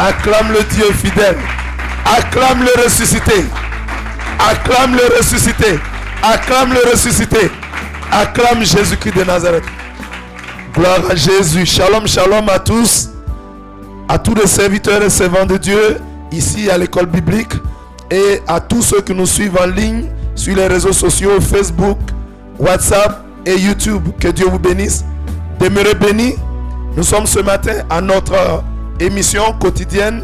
Acclame le Dieu fidèle. Acclame le ressuscité. Acclame le ressuscité. Acclame le ressuscité. Acclame Jésus-Christ de Nazareth. Gloire à Jésus. Shalom, shalom à tous les serviteurs et servants de Dieu ici à l'école biblique et à tous ceux qui nous suivent en ligne sur les réseaux sociaux, Facebook, WhatsApp et YouTube. Que Dieu vous bénisse. Demeurez bénis. Nous sommes ce matin à notre émission quotidienne,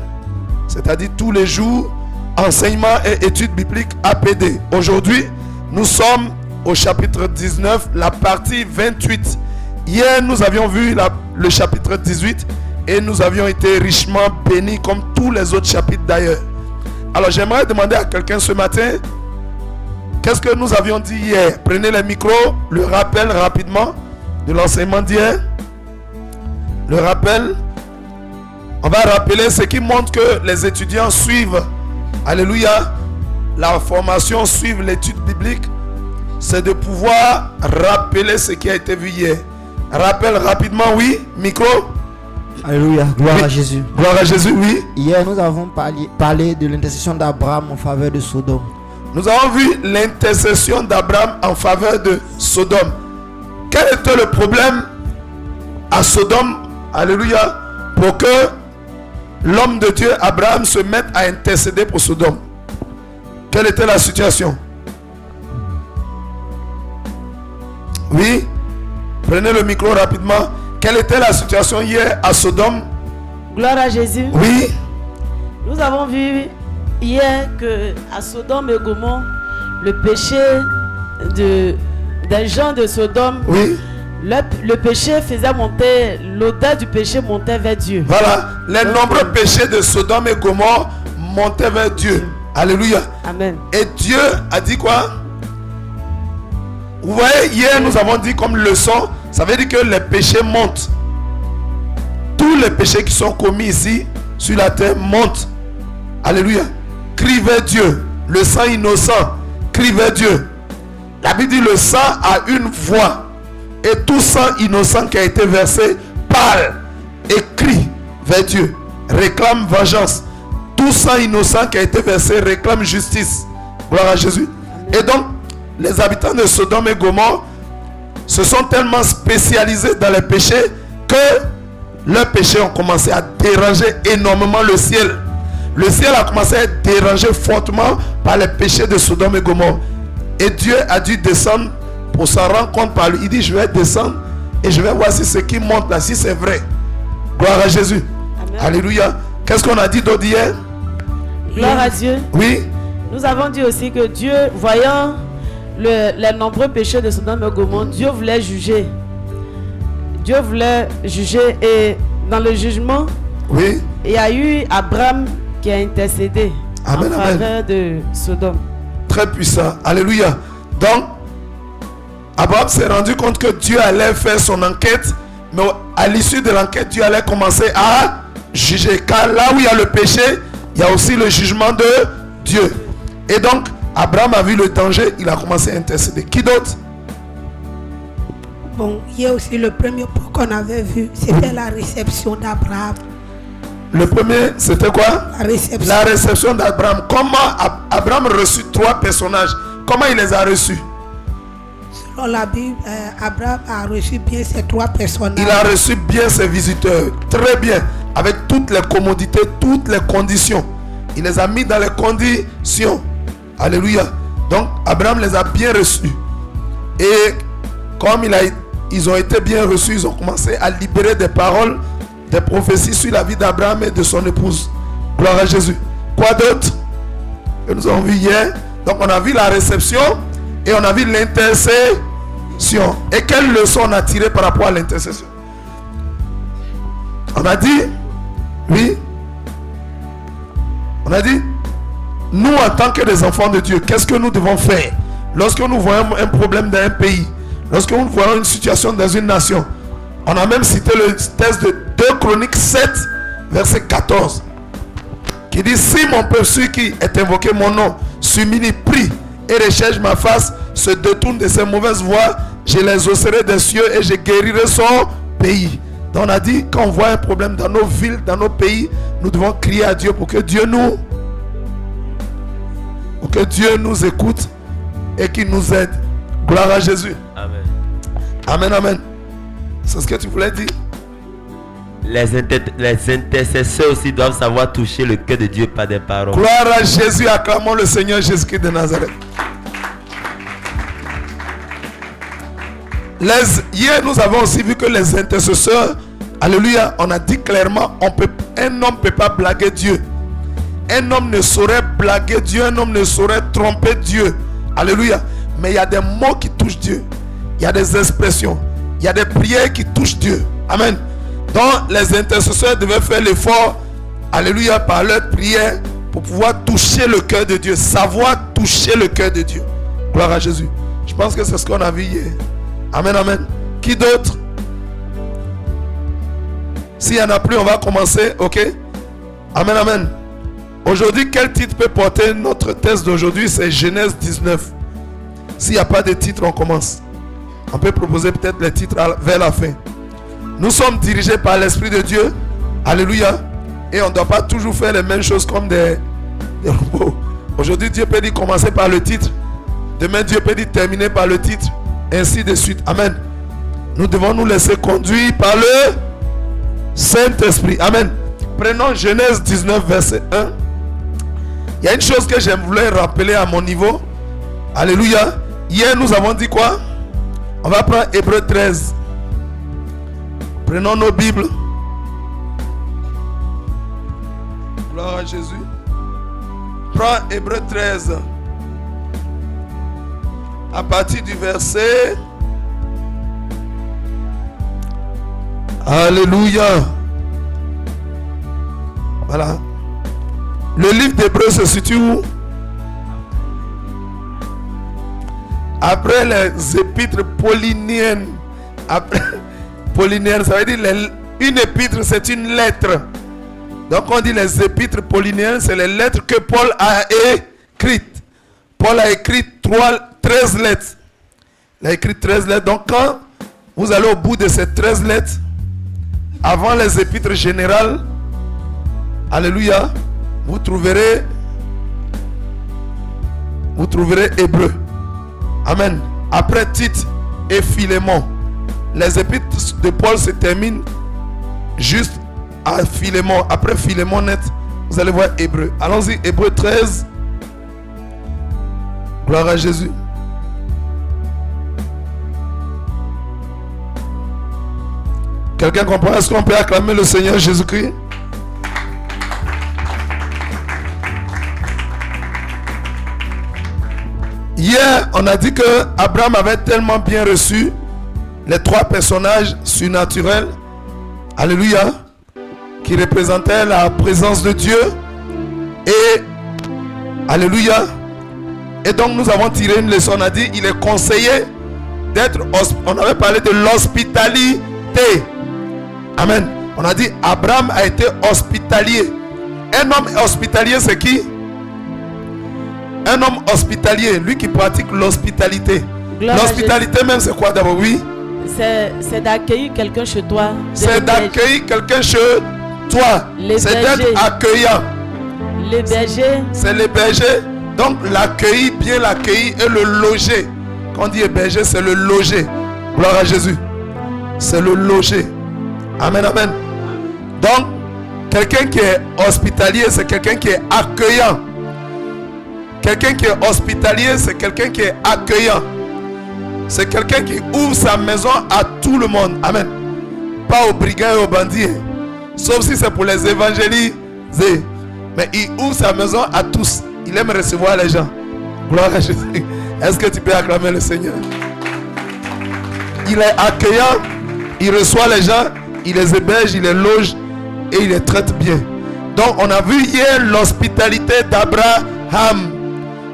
c'est-à-dire tous les jours, enseignement et études bibliques APD. Aujourd'hui, nous sommes au chapitre 19, la partie 28. Hier, nous avions vu le chapitre 18 et nous avions été richement bénis comme tous les autres chapitres d'ailleurs. Alors, j'aimerais demander à quelqu'un ce matin, qu'est-ce que nous avions dit hier? Prenez les micros, le rappel rapidement de l'enseignement d'hier. Le rappel, on va rappeler ce qui montre que les étudiants suivent, alléluia, la formation, suivent l'étude biblique, c'est de pouvoir rappeler ce qui a été vu hier. Rappel rapidement, oui, micro. Alléluia, gloire oui. à Jésus. Gloire à Jésus, oui. Hier, nous avons parlé de l'intercession d'Abraham en faveur de Sodome. Nous avons vu l'intercession d'Abraham en faveur de Sodome. Quel était le problème à Sodome? Alléluia. Pour que l'homme de Dieu, Abraham, se mette à intercéder pour Sodome. Quelle était la situation? Oui. Prenez le micro rapidement. Quelle était la situation hier à Sodome? Gloire à Jésus. Oui. Nous avons vu hier que à Sodome et Gomorrhe, le péché des gens de Sodome, oui. Le péché faisait monter, l'odeur du péché montait vers Dieu. Voilà, les nombreux péchés de Sodome et Gomorrhe montaient vers Dieu. Alléluia. Amen. Et Dieu a dit quoi? Vous voyez, hier nous avons dit comme leçon, ça veut dire que les péchés montent. Tous les péchés qui sont commis ici sur la terre montent. Alléluia. Crie vers Dieu. Le sang innocent crie vers Dieu. La Bible dit le sang a une voix. Et tout sang innocent qui a été versé parle et crie vers Dieu. Réclame vengeance. Tout sang innocent qui a été versé réclame justice. Gloire à Jésus. Et donc, les habitants de Sodome et Gomorrhe se sont tellement spécialisés dans les péchés que leurs péchés ont commencé à déranger énormément le ciel. Le ciel a commencé à être dérangé fortement par les péchés de Sodome et Gomorrhe. Et Dieu a dû descendre pour s'en rendre compte par lui. Il dit, je vais descendre et je vais voir si ce qui monte là, si c'est vrai. Gloire à Jésus. Amen. Alléluia. Qu'est-ce qu'on a dit d'autre hier? Gloire à Dieu. Oui. Nous avons dit aussi que Dieu, voyant les nombreux péchés de Sodome et Gomorrhe, Dieu voulait juger. Dieu voulait juger et dans le jugement, oui, il y a eu Abraham qui a intercédé amen, en faveur de Sodome. Très puissant. Alléluia. Donc, Abraham s'est rendu compte que Dieu allait faire son enquête, mais à l'issue de l'enquête, Dieu allait commencer à juger. Car là où il y a le péché, il y a aussi le jugement de Dieu. Et donc, Abraham a vu le danger, il a commencé à intercéder. Qui d'autre? Bon, il y a aussi le premier point qu'on avait vu, c'était la réception d'Abraham. Le premier, c'était quoi? La réception d'Abraham. Comment Abraham reçut trois personnages? Comment il les a reçus? Selon la Bible, Abraham a reçu bien ces trois personnages. Il a reçu bien ses visiteurs. Très bien. Avec toutes les commodités, toutes les conditions. Il les a mis dans les conditions. Alléluia. Donc, Abraham les a bien reçus. Et comme ils ont été bien reçus, ils ont commencé à libérer des paroles, des prophéties sur la vie d'Abraham et de son épouse. Gloire à Jésus. Quoi d'autre que nous avons vu hier? Donc, on a vu la réception et on a vu l'intercession. Et quelle leçon on a tiré par rapport à l'intercession? On a dit, oui, on a dit, nous en tant que des enfants de Dieu, qu'est-ce que nous devons faire lorsque nous voyons un problème dans un pays, lorsque nous voyons une situation dans une nation? On a même cité le texte de 2 Chroniques 7, verset 14, qui dit, si mon peuple, celui qui est invoqué mon nom, s'humilie, prie et recherche ma face, se détourne de ses mauvaises voies, je les hausserai des cieux et je guérirai son pays. Donc on a dit, quand on voit un problème dans nos villes, dans nos pays, nous devons crier à Dieu pour que Dieu nous écoute et qu'il nous aide. Gloire à Jésus. Amen. Amen, amen. C'est ce que tu voulais dire? Les intercesseurs aussi doivent savoir toucher le cœur de Dieu par des paroles. Gloire à Jésus, acclamons le Seigneur Jésus-Christ de Nazareth. Hier, nous avons aussi vu que les intercesseurs, alléluia, on a dit clairement, un homme ne peut pas blaguer Dieu. Un homme ne saurait blaguer Dieu, un homme ne saurait tromper Dieu. Alléluia. Mais il y a des mots qui touchent Dieu. Il y a des expressions. Il y a des prières qui touchent Dieu. Amen. Donc les intercesseurs devaient faire l'effort, alléluia, par leur prière pour pouvoir toucher le cœur de Dieu. Savoir toucher le cœur de Dieu. Gloire à Jésus. Je pense que c'est ce qu'on a vu hier. Amen, amen. Qui d'autre? S'il n'y en a plus, on va commencer, ok? Amen, amen. Aujourd'hui, quel titre peut porter notre test d'aujourd'hui? C'est Genèse 19. S'il n'y a pas de titre, on commence. On peut proposer peut-être les titres vers la fin. Nous sommes dirigés par l'Esprit de Dieu. Alléluia. Et on ne doit pas toujours faire les mêmes choses comme des robots. Aujourd'hui, Dieu peut dire commencer par le titre. Demain, Dieu peut dire terminer par le titre. Ainsi de suite. Amen. Nous devons nous laisser conduire par le Saint-Esprit. Amen. Prenons Genèse 19, verset 1. Il y a une chose que j'aimerais rappeler à mon niveau. Alléluia. Hier, nous avons dit quoi? On va prendre Hébreux 13. Prenons nos Bibles. Gloire à Jésus. Prends Hébreux 13. À partir du verset. Alléluia. Voilà. Le livre d'Hébreux se situe où? Après les épîtres pauliniennes. Après, pauliniennes, ça veut dire une épître, c'est une lettre. Donc on dit les épîtres pauliniennes, c'est les lettres que Paul a écrites. Paul a écrit 13 lettres. Il a écrit 13 lettres. Donc quand vous allez au bout de ces 13 lettres, avant les épîtres générales, alléluia, vous trouverez Hébreux. Amen. Après Tite et Philémon, les épîtres de Paul se terminent juste à Philémon. Après Philémon net, vous allez voir Hébreux. Allons-y, Hébreux 13. Gloire à Jésus. Quelqu'un comprend? Est-ce qu'on peut acclamer le Seigneur Jésus-Christ? Hier, on a dit que Abraham avait tellement bien reçu les trois personnages surnaturels, alléluia, qui représentaient la présence de Dieu. Et, alléluia, et donc nous avons tiré une leçon. On a dit, il est conseillé d'être, on avait parlé de l'hospitalité. Amen. On a dit, Abraham a été hospitalier. Un homme hospitalier, c'est qui? Un homme hospitalier, lui qui pratique l'hospitalité. L'hospitalité même, c'est quoi d'abord? Oui. C'est d'accueillir quelqu'un chez toi. C'est d'accueillir quelqu'un chez toi. C'est d'être accueillant. L'héberger. C'est l'héberger. Donc l'accueillir, bien l'accueillir et le loger. Quand on dit héberger, c'est le loger. Gloire à Jésus. C'est le loger. Amen, amen. Donc, quelqu'un qui est hospitalier, c'est quelqu'un qui est accueillant. Quelqu'un qui est hospitalier, c'est quelqu'un qui est accueillant. C'est quelqu'un qui ouvre sa maison à tout le monde. Amen. Pas aux brigands et aux bandits. Sauf si c'est pour les évangéliser. Mais il ouvre sa maison à tous. Il aime recevoir les gens. Gloire à Jésus. Est-ce que tu peux acclamer le Seigneur? Il est accueillant. Il reçoit les gens. Il les héberge, il les loge. Et il les traite bien. Donc on a vu hier l'hospitalité d'Abraham.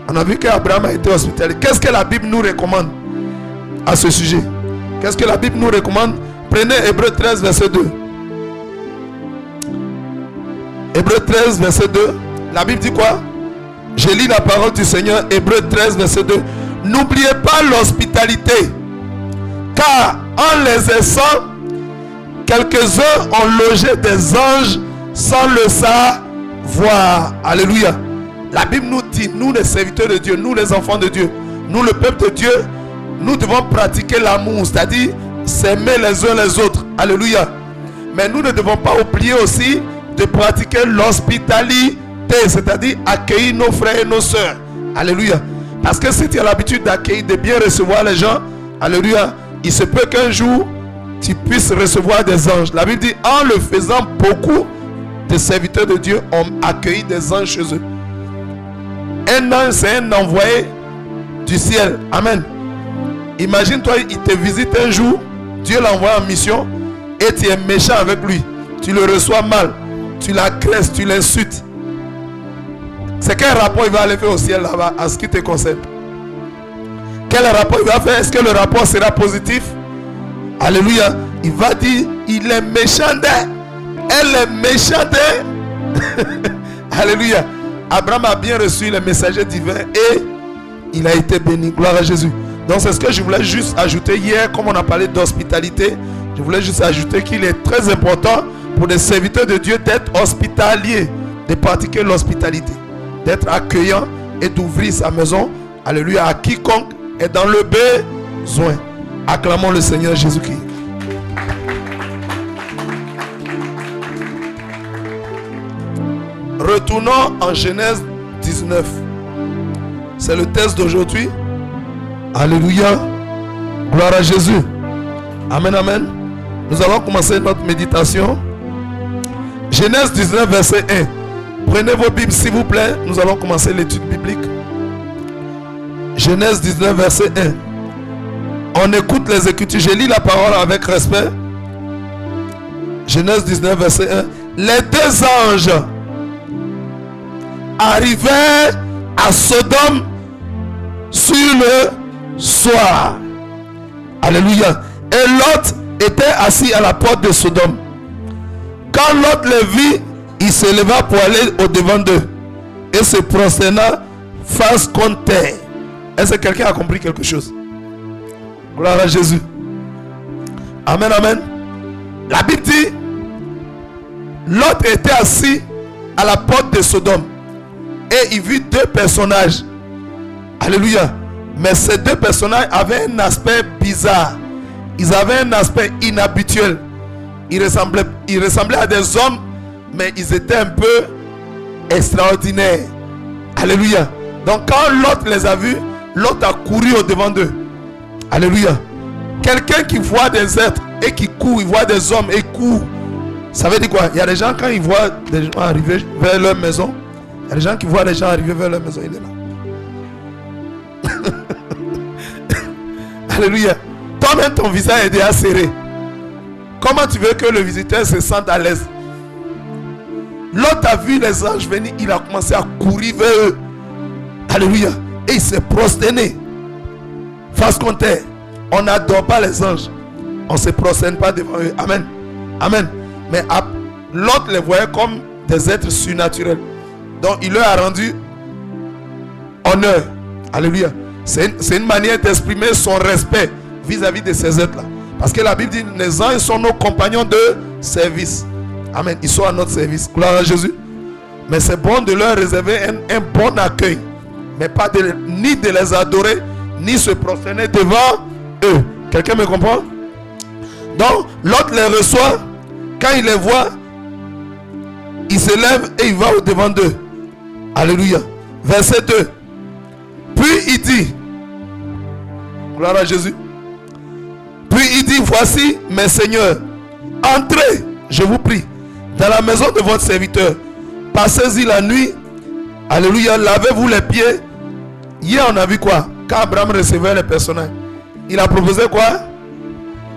On a vu qu'Abraham a été hospitalier. Qu'est-ce que la Bible nous recommande à ce sujet? Qu'est-ce que la Bible nous recommande? Prenez Hébreux 13, verset 2. Hébreux 13, verset 2. La Bible dit quoi? Je lis la parole du Seigneur. Hébreux 13, verset 2. N'oubliez pas l'hospitalité, car en l'exerçant, quelques-uns ont logé des anges sans le savoir. Alléluia. La Bible nous dit, nous les serviteurs de Dieu, nous les enfants de Dieu, nous le peuple de Dieu, nous devons pratiquer l'amour, c'est-à-dire s'aimer les uns les autres. Alléluia. Mais nous ne devons pas oublier aussi de pratiquer l'hospitalité, c'est-à-dire accueillir nos frères et nos sœurs. Alléluia. Parce que si tu as l'habitude d'accueillir, de bien recevoir les gens, alléluia, il se peut qu'un jour tu puisses recevoir des anges. La Bible dit, en le faisant, beaucoup de serviteurs de Dieu ont accueilli des anges chez eux. Un ange, c'est un envoyé du ciel. Amen. Imagine-toi, il te visite un jour, Dieu l'envoie en mission et tu es méchant avec lui. Tu le reçois mal, tu l'agresses, tu l'insultes. C'est quel rapport il va aller faire au ciel là-bas en ce qui te concerne? Quel rapport il va faire? Est-ce que le rapport sera positif? Alléluia. Il va dire, il est méchant d'elle. Elle est méchante. Alléluia. Abraham a bien reçu les messagers divins et il a été béni. Gloire à Jésus. Donc c'est ce que je voulais juste ajouter hier, comme on a parlé d'hospitalité. Je voulais juste ajouter qu'il est très important pour les serviteurs de Dieu d'être hospitaliers, de pratiquer l'hospitalité, d'être accueillant et d'ouvrir sa maison, alléluia, à quiconque est dans le besoin. Acclamons le Seigneur Jésus-Christ. Retournons en Genèse 19. C'est le texte d'aujourd'hui. Alléluia. Gloire à Jésus. Amen, amen. Nous allons commencer notre méditation. Genèse 19, verset 1. Prenez vos Bibles, s'il vous plaît. Nous allons commencer l'étude biblique. Genèse 19, verset 1. On écoute les Écritures. Je lis la parole avec respect. Genèse 19, verset 1. Les deux anges arrivèrent à Sodome sur le soir. Alléluia. Et Lot était assis à la porte de Sodome. Quand Lot les vit, il se leva pour aller au-devant d'eux et se prosterna face contre terre. Est-ce que quelqu'un a compris quelque chose? Gloire à Jésus. Amen, amen. La Bible dit, Lot était assis à la porte de Sodome et il vit deux personnages. Alléluia. Mais ces deux personnages avaient un aspect bizarre. Ils avaient un aspect inhabituel. Ils ressemblaient à des hommes, mais ils étaient un peu extraordinaires. Alléluia. Donc quand Lot les a vus, Lot a couru au-devant d'eux. Alléluia. Quelqu'un qui voit des êtres et qui court, il voit des hommes et court. Ça veut dire quoi? Il y a des gens, quand ils voient des gens arriver vers leur maison, il y a des gens qui voient des gens arriver vers leur maison, il est là. Alléluia. Toi-même, ton visage est déjà serré. Comment tu veux que le visiteur se sente à l'aise? L'autre a vu les anges venir, il a commencé à courir vers eux. Alléluia. Et il s'est prosterné face contre terre. On n'adore pas les anges. On ne se prosterne pas devant eux. Amen. Amen. Mais l'autre les voyait comme des êtres surnaturels. Donc il leur a rendu honneur. Alléluia. C'est une manière d'exprimer son respect vis-à-vis de ces êtres-là. Parce que la Bible dit, les anges sont nos compagnons de service. Amen. Ils sont à notre service. Gloire à Jésus. Mais c'est bon de leur réserver un bon accueil. Mais pas ni de les adorer, ni se prosterner devant eux. Quelqu'un me comprend? Donc, l'autre les reçoit. Quand il les voit, il se lève et il va au-devant d'eux. Alléluia. Verset 2. Puis il dit, gloire à Jésus. Puis il dit, voici mes seigneurs, entrez, je vous prie, dans la maison de votre serviteur. Passez-y la nuit. Alléluia. Lavez-vous les pieds. Hier on a vu quoi? Quand Abraham recevait les personnages, il a proposé quoi?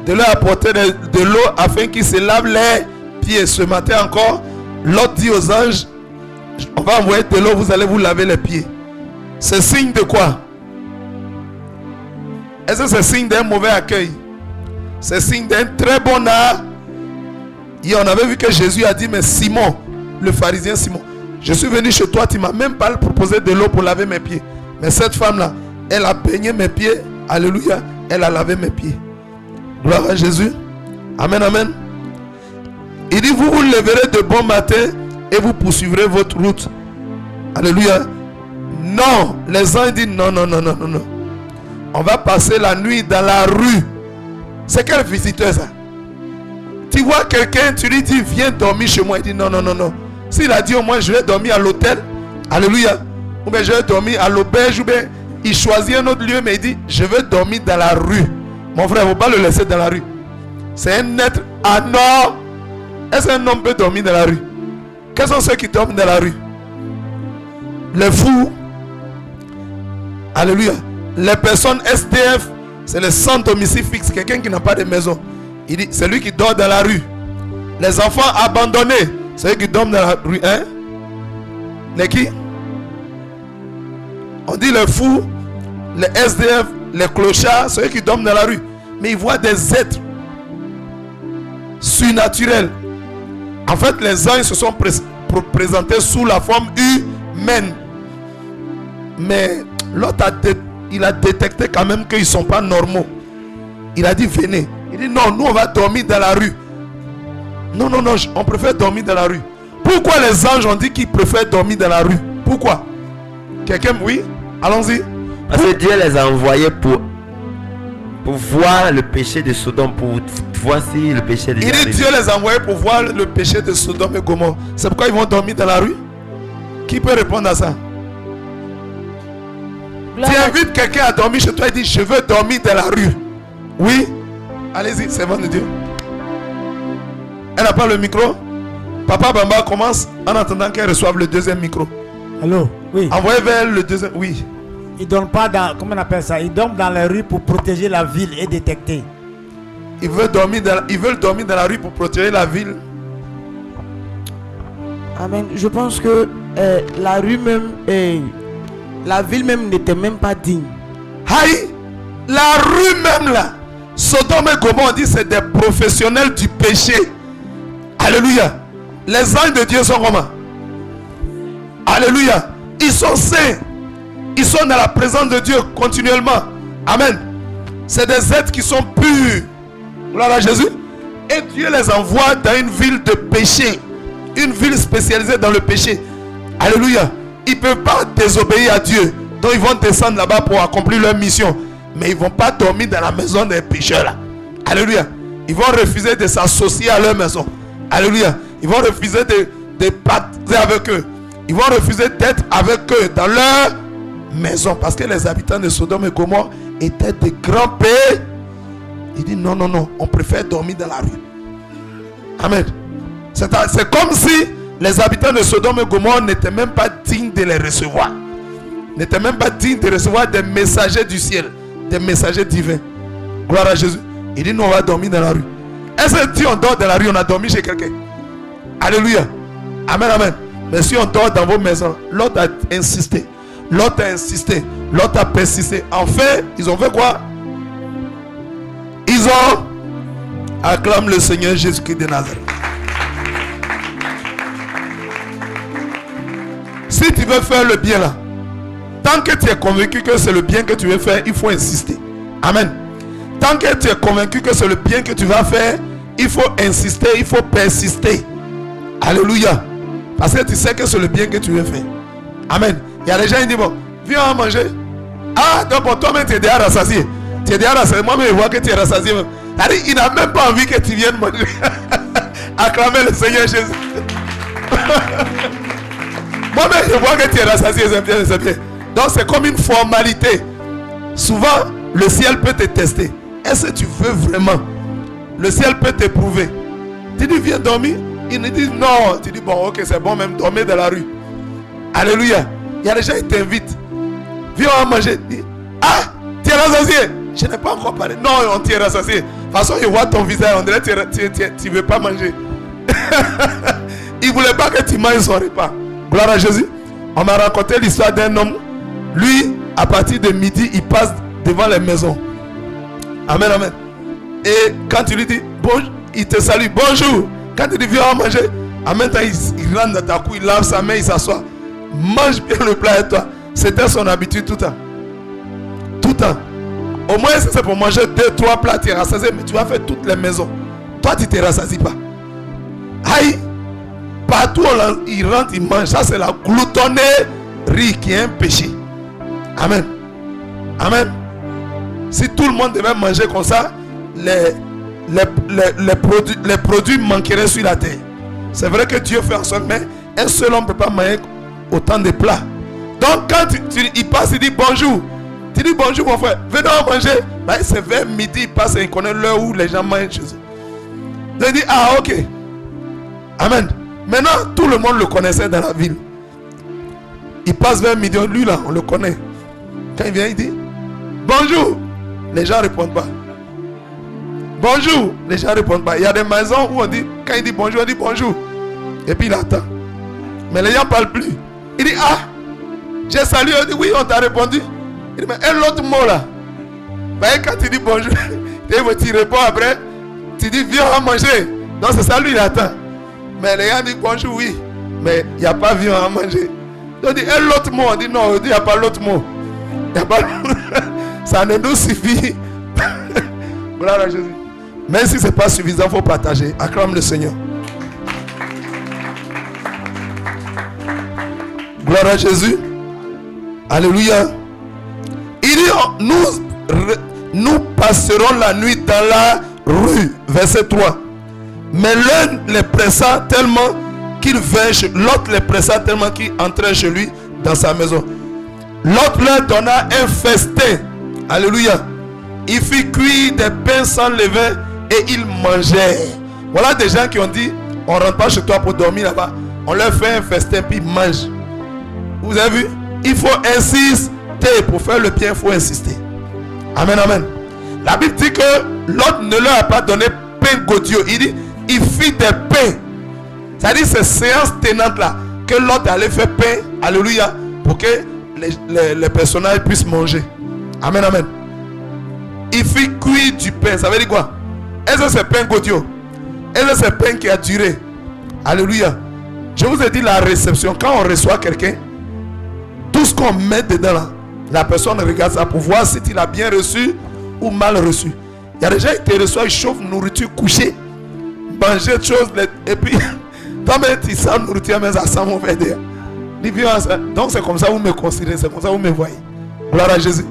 De leur apporter de l'eau afin qu'ils se lavent les pieds. Ce matin encore, l'autre dit aux anges, on va envoyer de l'eau, vous allez vous laver les pieds. C'est signe de quoi? Est-ce que c'est signe d'un mauvais accueil? C'est signe d'un très bon art. Hier on avait vu que Jésus a dit, mais Simon, le pharisien Simon, je suis venu chez toi, tu ne m'as même pas proposé de l'eau pour laver mes pieds. Mais cette femme-là, elle a baigné mes pieds. Alléluia. Elle a lavé mes pieds. Gloire à Jésus. Amen, amen. Il dit, vous vous leverez de bon matin et vous poursuivrez votre route. Alléluia. Non, les anges disent non. On va passer la nuit dans la rue. C'est quel visiteur ça? Tu vois quelqu'un, tu lui dis viens dormir chez moi. Il dit non. S'il a dit au moins je vais dormir à l'hôtel, alléluia, ou bien je vais dormir à l'auberge, ou bien il choisit un autre lieu, mais il dit je vais dormir dans la rue. Mon frère, il ne faut pas le laisser dans la rue. C'est un être. Ah non! Est-ce qu'un homme peut dormir dans la rue? Quels sont ceux qui dorment dans la rue? Les fous. Alléluia. Les personnes SDF, c'est le sans domicile fixe, quelqu'un qui n'a pas de maison. Il dit, c'est lui qui dort dans la rue. Les enfants abandonnés, c'est eux qui dorment dans la rue. Hein? Les qui? On dit les fous, les SDF, les clochards, c'est eux qui dorment dans la rue. Mais ils voient des êtres surnaturels. En fait, les anges se sont présentés sous la forme humaine. Mais l'autre il a détecté quand même qu'ils ne sont pas normaux. Il a dit venez. Il dit non, nous on va dormir dans la rue. Non, on préfère dormir dans la rue. Pourquoi les anges ont dit qu'ils préfèrent dormir dans la rue? Pourquoi? Quelqu'un, oui? Allons-y. Parce que Dieu les a envoyés pour voir le péché de Sodome, pour voir si le péché de Il dit Dieu les a envoyés pour voir le péché de Sodome et Gomorrhe. C'est pourquoi ils vont dormir dans la rue? Qui peut répondre à ça? Tu invites quelqu'un à dormir chez toi et dit je veux dormir dans la rue. Oui? Allez-y, c'est bon de Dieu. Elle n'a pas le micro? Papa Bamba commence en attendant qu'elle reçoive le deuxième micro. Allô? Oui. Envoyez vers le deuxième. Oui. Ils ne dorment pas dans, comment on appelle ça? Ils dorment dans les rues pour protéger la ville et détecter. Ils veulent dormir dans la rue pour protéger la ville. Amen. Je pense que la rue même, la ville même n'était même pas digne. Aïe, la rue même là, Sodome et Gomorrhe, on dit c'est des professionnels du péché. Alléluia. Les anges de Dieu sont comment? Alléluia. Ils sont saints. Ils sont dans la présence de Dieu continuellement. Amen. C'est des êtres qui sont purs. Gloire à Jésus. Et Dieu les envoie dans une ville de péché. Une ville spécialisée dans le péché. Alléluia. Ils ne peuvent pas désobéir à Dieu. Donc ils vont descendre là-bas pour accomplir leur mission. Mais ils ne vont pas dormir dans la maison des pécheurs là. Alléluia. Ils vont refuser de s'associer à leur maison. Alléluia. Ils vont refuser de partir avec eux. Ils vont refuser d'être avec eux dans leur maison. Parce que les habitants de Sodome et Gomorrhe étaient de grands pays. Il dit non, on préfère dormir dans la rue. Amen. C'est comme si les habitants de Sodome et Gomorrhe n'étaient même pas dignes de les recevoir. N'étaient même pas dignes de recevoir des messagers du ciel, des messagers divins. Gloire à Jésus. Il dit nous on va dormir dans la rue. Est-ce que si on dort dans la rue, on a dormi chez quelqu'un? Alléluia. Amen, amen. Mais si on dort dans vos maisons, l'autre a insisté. L'autre a insisté. L'autre a persisté. Enfin, ils ont fait quoi? Ils ont acclamé le Seigneur Jésus-Christ de Nazareth. Si tu veux faire le bien là, tant que tu es convaincu que c'est le bien que tu veux faire, il faut insister. Amen. Tant que tu es convaincu que c'est le bien que tu vas faire, il faut insister, il faut persister. Alléluia. Parce que tu sais que c'est le bien que tu veux faire. Amen. Il y a des gens qui disent bon, viens on va manger. Ah, donc pour toi-même tu es déjà rassasié. Tu es déjà rassasié. Moi-même je vois que tu es rassasié. Il n'a même pas envie que tu viennes manger. Acclamez le Seigneur Jésus. Moi-même je vois que tu es rassasié. C'est bien. Donc c'est comme une formalité. Souvent le ciel peut te tester. Est-ce que tu veux vraiment? Le ciel peut t'éprouver. Tu dis viens dormir. Il nous dit non. Tu dis bon ok c'est bon même dormir dans la rue. Alléluia. Il y a des gens qui t'invitent. Viens on va manger. Dis, ah tu es rassasié. Je n'ai pas encore parlé. Non on t'est rassasié. De toute façon il voit ton visage. On dirait que tu ne veux pas manger. Il ne voulait pas que tu manges son repas. Gloire à Jésus. On m'a raconté l'histoire d'un homme. Lui à partir de midi il passe devant les maisons. Amen amen. Et quand tu lui dis bonjour, il te salue bonjour. Quand tu dis viens manger, en même temps il rentre dans ta cour, il lave sa main, il s'assoit. Mange bien le plat et toi. C'était son habitude tout le temps. Tout le temps. Au moins c'est pour manger 2-3 plats, tu es rassasié, mais tu vas faire toutes les maisons. Toi tu ne te rassasies pas. Aïe, partout où il rentre, il mange. Ça, c'est la gloutonnerie qui est un péché. Amen. Amen. Si tout le monde devait manger comme ça, les produits manqueraient sur la terre. C'est vrai que Dieu fait en sorte, mais un seul homme ne peut pas manger autant de plats. Donc quand il passe, il dit bonjour. Tu dis bonjour mon frère, venez manger. Bah, c'est vers midi, il passe et il connaît l'heure où les gens mangent chez eux. Il dit ah ok. Amen. Maintenant tout le monde le connaissait dans la ville. Il passe vers midi, lui là on le connaît. Quand il vient il dit bonjour. Les gens ne répondent pas. Bonjour, les gens ne répondent pas. Il y a des maisons où on dit, quand il dit bonjour, on dit bonjour. Et puis il attend. Mais les gens ne parlent plus. Il dit ah, j'ai salué, on dit oui, on t'a répondu. Il dit mais un autre mot là. Bah, quand tu dis bonjour, tu réponds après, tu dis viens à manger. Donc c'est ça lui il attend. Mais les gens disent bonjour, oui. Mais il n'y a pas viens à manger. Donc il dit un autre mot, on dit non, il dit il n'y a pas l'autre mot. Il n'y a pas ça ne nous suffit. Gloire à Jésus. Même si ce n'est pas suffisant, il faut partager. Acclame le Seigneur. Gloire à Jésus. Alléluia. Il dit, nous passerons la nuit dans la rue. Verset 3. Mais l'un les pressa tellement qu'il vint chez l'autre les pressa tellement qu'il entrait chez lui dans sa maison. L'autre leur donna un festin. Alléluia. Il fit cuire des pains sans levain et ils mangeaient. Voilà des gens qui ont dit on ne rentre pas chez toi pour dormir là-bas. On leur fait un festin puis ils mangent. Vous avez vu? Il faut insister. Pour faire le bien, il faut insister. Amen, amen. La Bible dit que l'autre ne leur a pas donné pain godieux. Il dit il fit des pains. C'est-à-dire ces séances tenantes là que l'autre allait faire pain. Alléluia. Pour que les personnages puissent manger. Amen, amen. Il fit cuire du pain. Ça veut dire quoi? Est-ce que c'est pain godieux? Est-ce que c'est pain qui a duré? Alléluia. Je vous ai dit la réception. Quand on reçoit quelqu'un, tout ce qu'on met dedans là, la personne regarde ça pour voir si tu l'as bien reçu ou mal reçu. Il y a des gens qui te reçoivent, ils chauffent nourriture couchée, manger de choses, et puis toi-même tu sens nourriture, mais ça sent mauvais d'air. Donc c'est comme ça que vous me considérez, c'est comme ça que vous me voyez. Gloire à Jésus.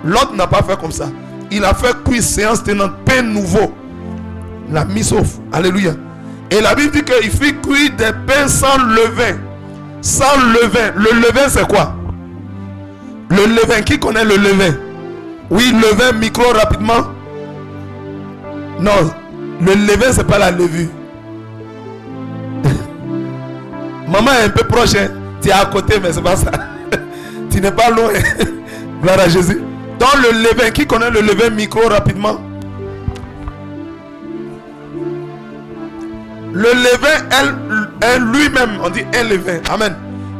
L'autre n'a pas fait comme ça. Il a fait cuire séance tenante pain nouveau. Il l'a mis sauf. Alléluia. Et la Bible dit qu'il fit cuire des pains sans levain. Sans levain. Le levain c'est quoi? Le levain. Qui connaît le levain? Oui, levain, micro rapidement. Non, le levain c'est pas la levure. Maman est un peu proche, hein? Tu es à côté, mais c'est pas ça. Tu n'es pas loin. Gloire à Jésus. Dans le levain, qui connaît le levain micro rapidement? Le levain lui-même, on dit un levain. Amen.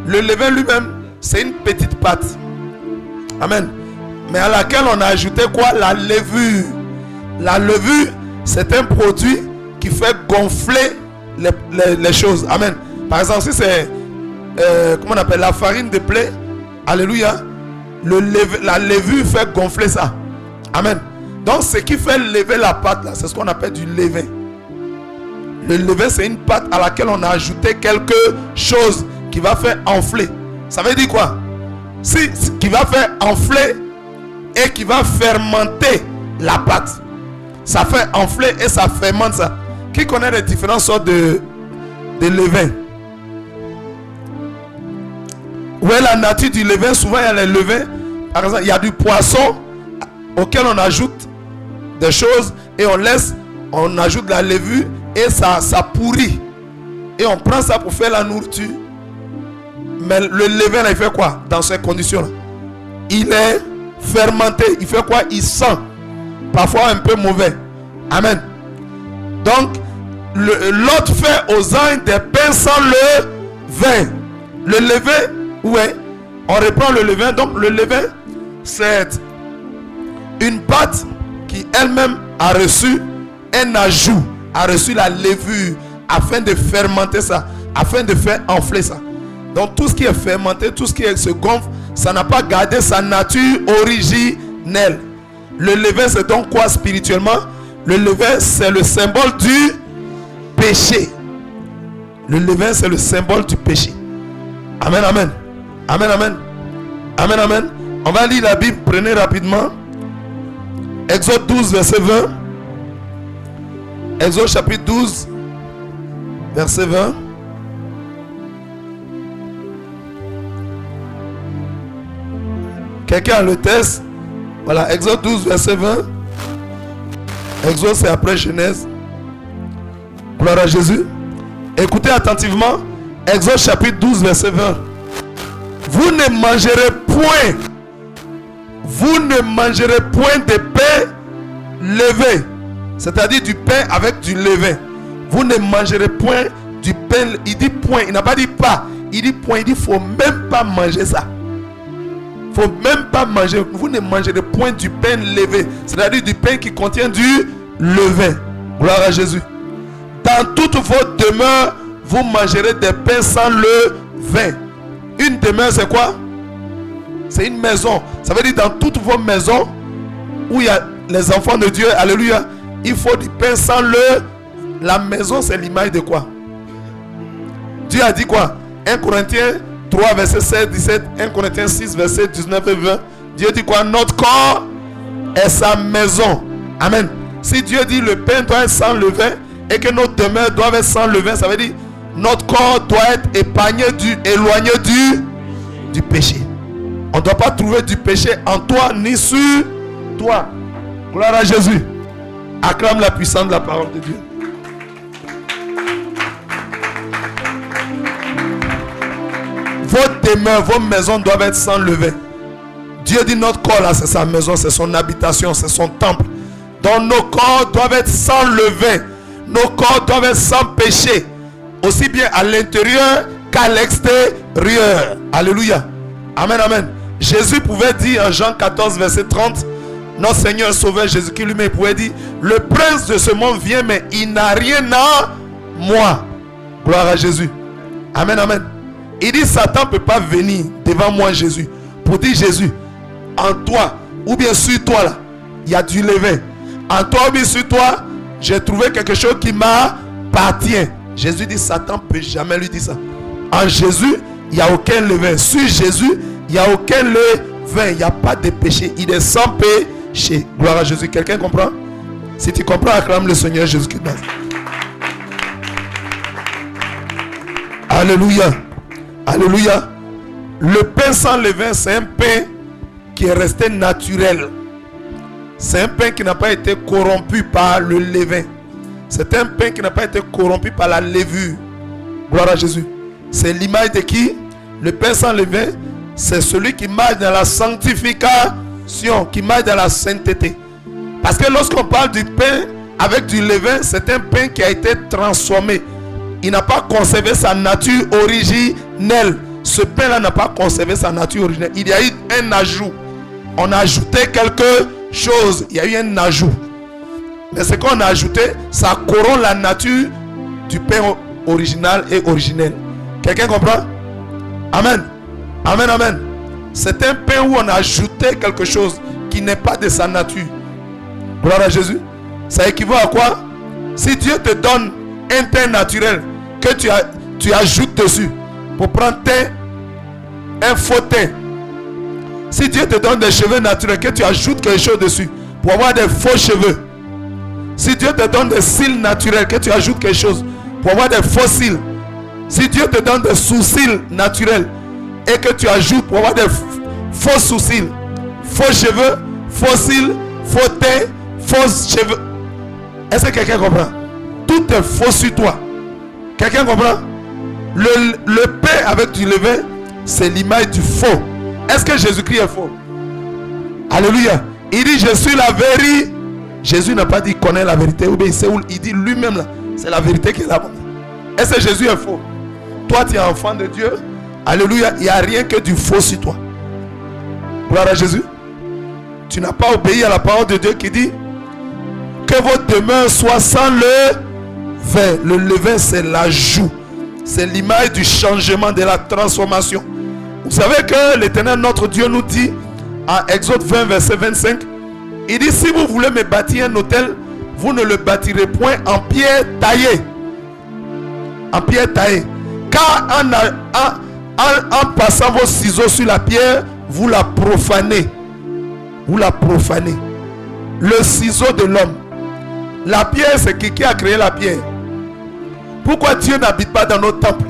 Le levain lui-même, c'est une petite pâte. Amen. Mais à laquelle on a ajouté quoi? La levure. La levure, c'est un produit qui fait gonfler les choses. Amen. Par exemple, si c'est comment on appelle la farine de blé, alléluia, la levure fait gonfler ça. Amen. Donc ce qui fait lever la pâte là, c'est ce qu'on appelle du levain. Le levain, c'est une pâte à laquelle on a ajouté quelque chose qui va faire enfler. Ça veut dire quoi? Qui va faire enfler et qui va fermenter la pâte. Ça fait enfler et ça fermente ça. Qui connaît les différentes sortes de levain? Où est la nature du levain? Souvent il y a les levains. Par exemple, il y a du poisson auquel on ajoute des choses et on ajoute de la levure et ça pourrit. Et on prend ça pour faire la nourriture. Mais le levain là, il fait quoi dans ces conditions là? Il est fermenté. Il fait quoi? Il sent parfois un peu mauvais. Amen. Donc l'autre fait aux anges des pains sans le vin. Le levain, ouais, on reprend le levain. Donc le levain, c'est une pâte qui elle-même a reçu un ajout, a reçu la levure afin de fermenter ça, afin de faire enfler ça. Donc tout ce qui est fermenté, tout ce qui se gonfle, ça n'a pas gardé sa nature originelle. Le levain, c'est donc quoi spirituellement? Le levain, c'est le symbole du péché. Le levain, c'est le symbole du péché. Amen, amen. Amen, amen. Amen, amen. On va lire la Bible, prenez rapidement. Exode 12, verset 20. Exode chapitre 12, verset 20. Quelqu'un a le test? Voilà, Exode 12, verset 20. Exode, c'est après Genèse. Gloire à Jésus. Écoutez attentivement. Exode chapitre 12, verset 20. Vous ne mangerez point. Vous ne mangerez point de pain levé. C'est-à-dire du pain avec du levain. Vous ne mangerez point du pain. Il dit point. Il n'a pas dit pas. Il dit point. Il dit faut même pas manger ça. Faut même pas manger. Vous ne mangerez point du pain levé. C'est-à-dire du pain qui contient du levain. Gloire à Jésus. Dans toute votre demeure, vous mangerez des pains sans levain. Une demeure, c'est quoi? C'est une maison. Ça veut dire dans toutes vos maisons où il y a les enfants de Dieu, alléluia, il faut du pain sans levain. La maison, c'est l'image de quoi? Dieu a dit quoi? 1 Corinthiens 3, verset 16, 17. 1 Corinthiens 6, verset 19 et 20. Dieu dit quoi? Notre corps est sa maison. Amen. Si Dieu dit le pain doit être sans levain et que nos demeures doivent être sans levain, ça veut dire notre corps doit être éloigné du péché. On ne doit pas trouver du péché en toi ni sur toi. Gloire à Jésus. Acclame la puissance de la parole de Dieu. Vos demeures, vos maisons doivent être sans levain. Dieu dit notre corps là, c'est sa maison, c'est son habitation, c'est son temple. Donc nos corps doivent être sans levain. Nos corps doivent être sans péché. Aussi bien à l'intérieur qu'à l'extérieur. Alléluia. Amen, amen. Jésus pouvait dire en Jean 14, verset 30, notre Seigneur Sauveur Jésus-Christ lui-même pouvait dire, le prince de ce monde vient, mais il n'a rien à moi. Gloire à Jésus. Amen, amen. Il dit, Satan ne peut pas venir devant moi, Jésus, pour dire, Jésus, en toi, ou bien sur toi, là, il y a du levain. En toi, ou bien sur toi, j'ai trouvé quelque chose qui m'appartient. Jésus dit, Satan ne peut jamais lui dire ça. En Jésus, il n'y a aucun levain. Sur Jésus, il n'y a aucun levain. Il n'y a pas de péché. Il est sans péché. Gloire à Jésus. Quelqu'un comprend? Si tu comprends, acclame le Seigneur Jésus-Christ. Alléluia. Alléluia. Le pain sans levain, c'est un pain qui est resté naturel. C'est un pain qui n'a pas été corrompu par le levain. C'est un pain qui n'a pas été corrompu par la levure. Gloire à Jésus. C'est l'image de qui? Le pain sans levain, c'est celui qui marche dans la sanctification, qui marche dans la sainteté. Parce que lorsqu'on parle du pain avec du levain, c'est un pain qui a été transformé. Il n'a pas conservé sa nature originelle. Ce pain-là n'a pas conservé sa nature originelle. Il y a eu un ajout. On a ajouté quelque chose. Il y a eu un ajout. Mais ce qu'on a ajouté, ça corrompt la nature du pain original et originel. Quelqu'un comprend? Amen. Amen, amen. C'est un pain où on a ajouté quelque chose qui n'est pas de sa nature. Gloire à Jésus. Ça équivaut à quoi? Si Dieu te donne un pain naturel que tu ajoutes dessus pour prendre un faux teint. Si Dieu te donne des cheveux naturels que tu ajoutes quelque chose dessus pour avoir des faux cheveux. Si Dieu te donne des cils naturels que tu ajoutes quelque chose pour avoir des faux cils. Si Dieu te donne des sourcils naturels et que tu ajoutes pour avoir des faux sourcils, faux cheveux, faux cils, faux teint, faux cheveux. Est-ce que quelqu'un comprend? Tout est faux sur toi. Quelqu'un comprend? Le pain avec du levain, c'est l'image du faux. Est-ce que Jésus-Christ est faux? Alléluia. Il dit je suis la vérité. Jésus n'a pas dit connaît la vérité. Ou bien il dit lui-même là. C'est la vérité qui est là. Est-ce que Jésus est faux? Toi tu es enfant de Dieu. Alléluia. Il n'y a rien que du faux sur toi. Gloire à Jésus. Tu n'as pas obéi à la parole de Dieu qui dit que votre demeure soit sans levain. Le levain c'est l'ajout. C'est l'image du changement, de la transformation. Vous savez que l'Éternel notre Dieu nous dit en Exode 20 verset 25, il dit si vous voulez me bâtir un autel, vous ne le bâtirez point en pierre taillée. En pierre taillée. Car en passant vos ciseaux sur la pierre, vous la profanez. Vous la profanez. Le ciseau de l'homme. La pierre, c'est qui a créé la pierre? Pourquoi Dieu n'habite pas dans nos temples?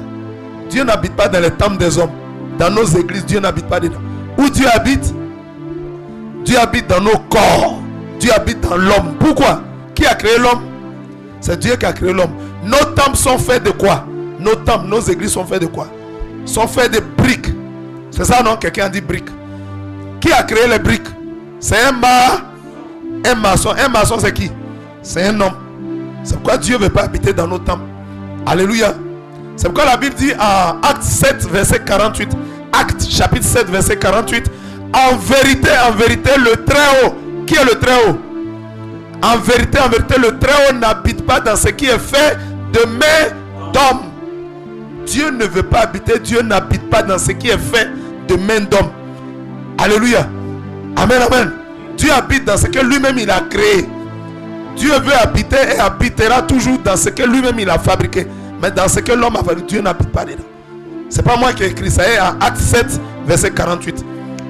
Dieu n'habite pas dans les temples des hommes. Dans nos églises, Dieu n'habite pas dedans. Où Dieu habite? Dieu habite dans nos corps. Dieu habite dans l'homme. Pourquoi? Qui a créé l'homme? C'est Dieu qui a créé l'homme. Nos temples sont faits de quoi? Nos temples, nos églises sont faits de quoi? Sont faits de briques. C'est ça, non? Quelqu'un a dit briques. Qui a créé les briques? C'est un maçon. Un maçon, c'est qui? C'est un homme. C'est pourquoi Dieu ne veut pas habiter dans nos temples. Alléluia. C'est pourquoi la Bible dit en Acte 7, verset 48. Acte chapitre 7, verset 48. En vérité, le Très-Haut. Qui est le Très-Haut? En vérité, le Très-Haut n'habite pas dans ce qui est fait de main d'homme. Dieu ne veut pas habiter, Dieu n'habite pas dans ce qui est fait de main d'homme. Alléluia. Amen, amen. Dieu habite dans ce que lui-même il a créé. Dieu veut habiter et habitera toujours dans ce que lui-même il a fabriqué. Mais dans ce que l'homme a fabriqué, Dieu n'habite pas dedans. C'est pas moi qui ai écrit ça. En Acte 7, verset 48.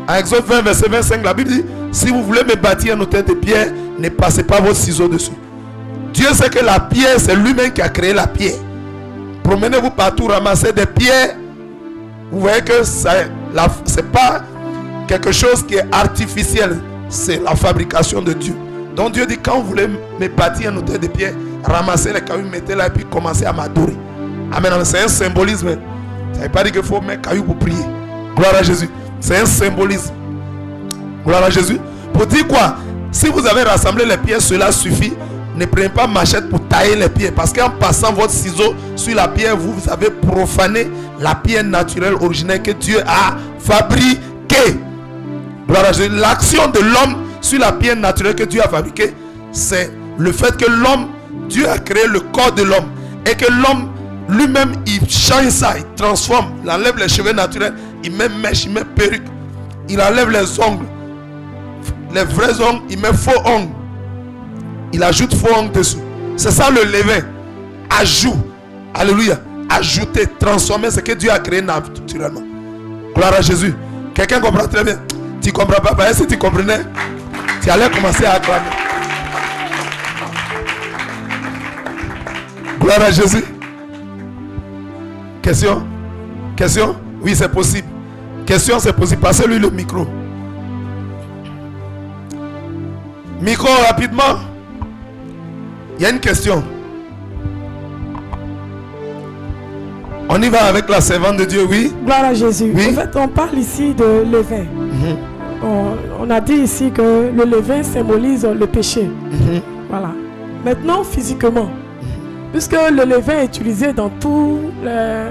En Exode 20, verset 25, la Bible dit: si vous voulez me bâtir un autel de pierre, ne passez pas vos ciseaux dessus. Dieu sait que la pierre, c'est lui-même qui a créé la pierre. Promenez-vous partout, ramassez des pierres. Vous voyez que c'est pas quelque chose qui est artificiel. C'est la fabrication de Dieu. Donc Dieu dit: quand vous voulez me bâtir un autel de pierre, ramassez les cailloux, mettez-les et puis commencez à m'adorer. Amen. C'est un symbolisme. Ça ne veut pas dire qu'il faut mettre cailloux pour prier. Gloire à Jésus. C'est un symbolisme. Gloire à Jésus. Pour dire quoi? Si vous avez rassemblé les pierres, cela suffit. Ne prenez pas machette pour tailler les pierres. Parce qu'en passant votre ciseau sur la pierre, vous avez profané la pierre naturelle originelle que Dieu a fabriquée. Gloire à Jésus. L'action de l'homme sur la pierre naturelle que Dieu a fabriquée, c'est le fait que l'homme, Dieu a créé le corps de l'homme. Et que l'homme lui-même, il change ça, il transforme, il enlève les cheveux naturels, il met mèche, il met perruque, il enlève les ongles, les vrais ongles, il met faux ongles, il ajoute faux ongles dessus. C'est ça le levain. Ajout. Alléluia. Ajouter, transformer ce que Dieu a créé naturellement. Gloire à Jésus. Quelqu'un comprend très bien? Tu ne comprends pas? Si tu comprenais, tu allais commencer à acclamer. Gloire à Jésus. Question? Question? Oui, c'est possible. Question, c'est possible. Passez-lui le micro. Micro, rapidement. Il y a une question. On y va avec la servante de Dieu, oui? Gloire à Jésus. Oui. En fait, on parle ici de levain. On a dit ici que le levain symbolise le péché. Voilà. Maintenant, physiquement, puisque le levain est utilisé dans toutes les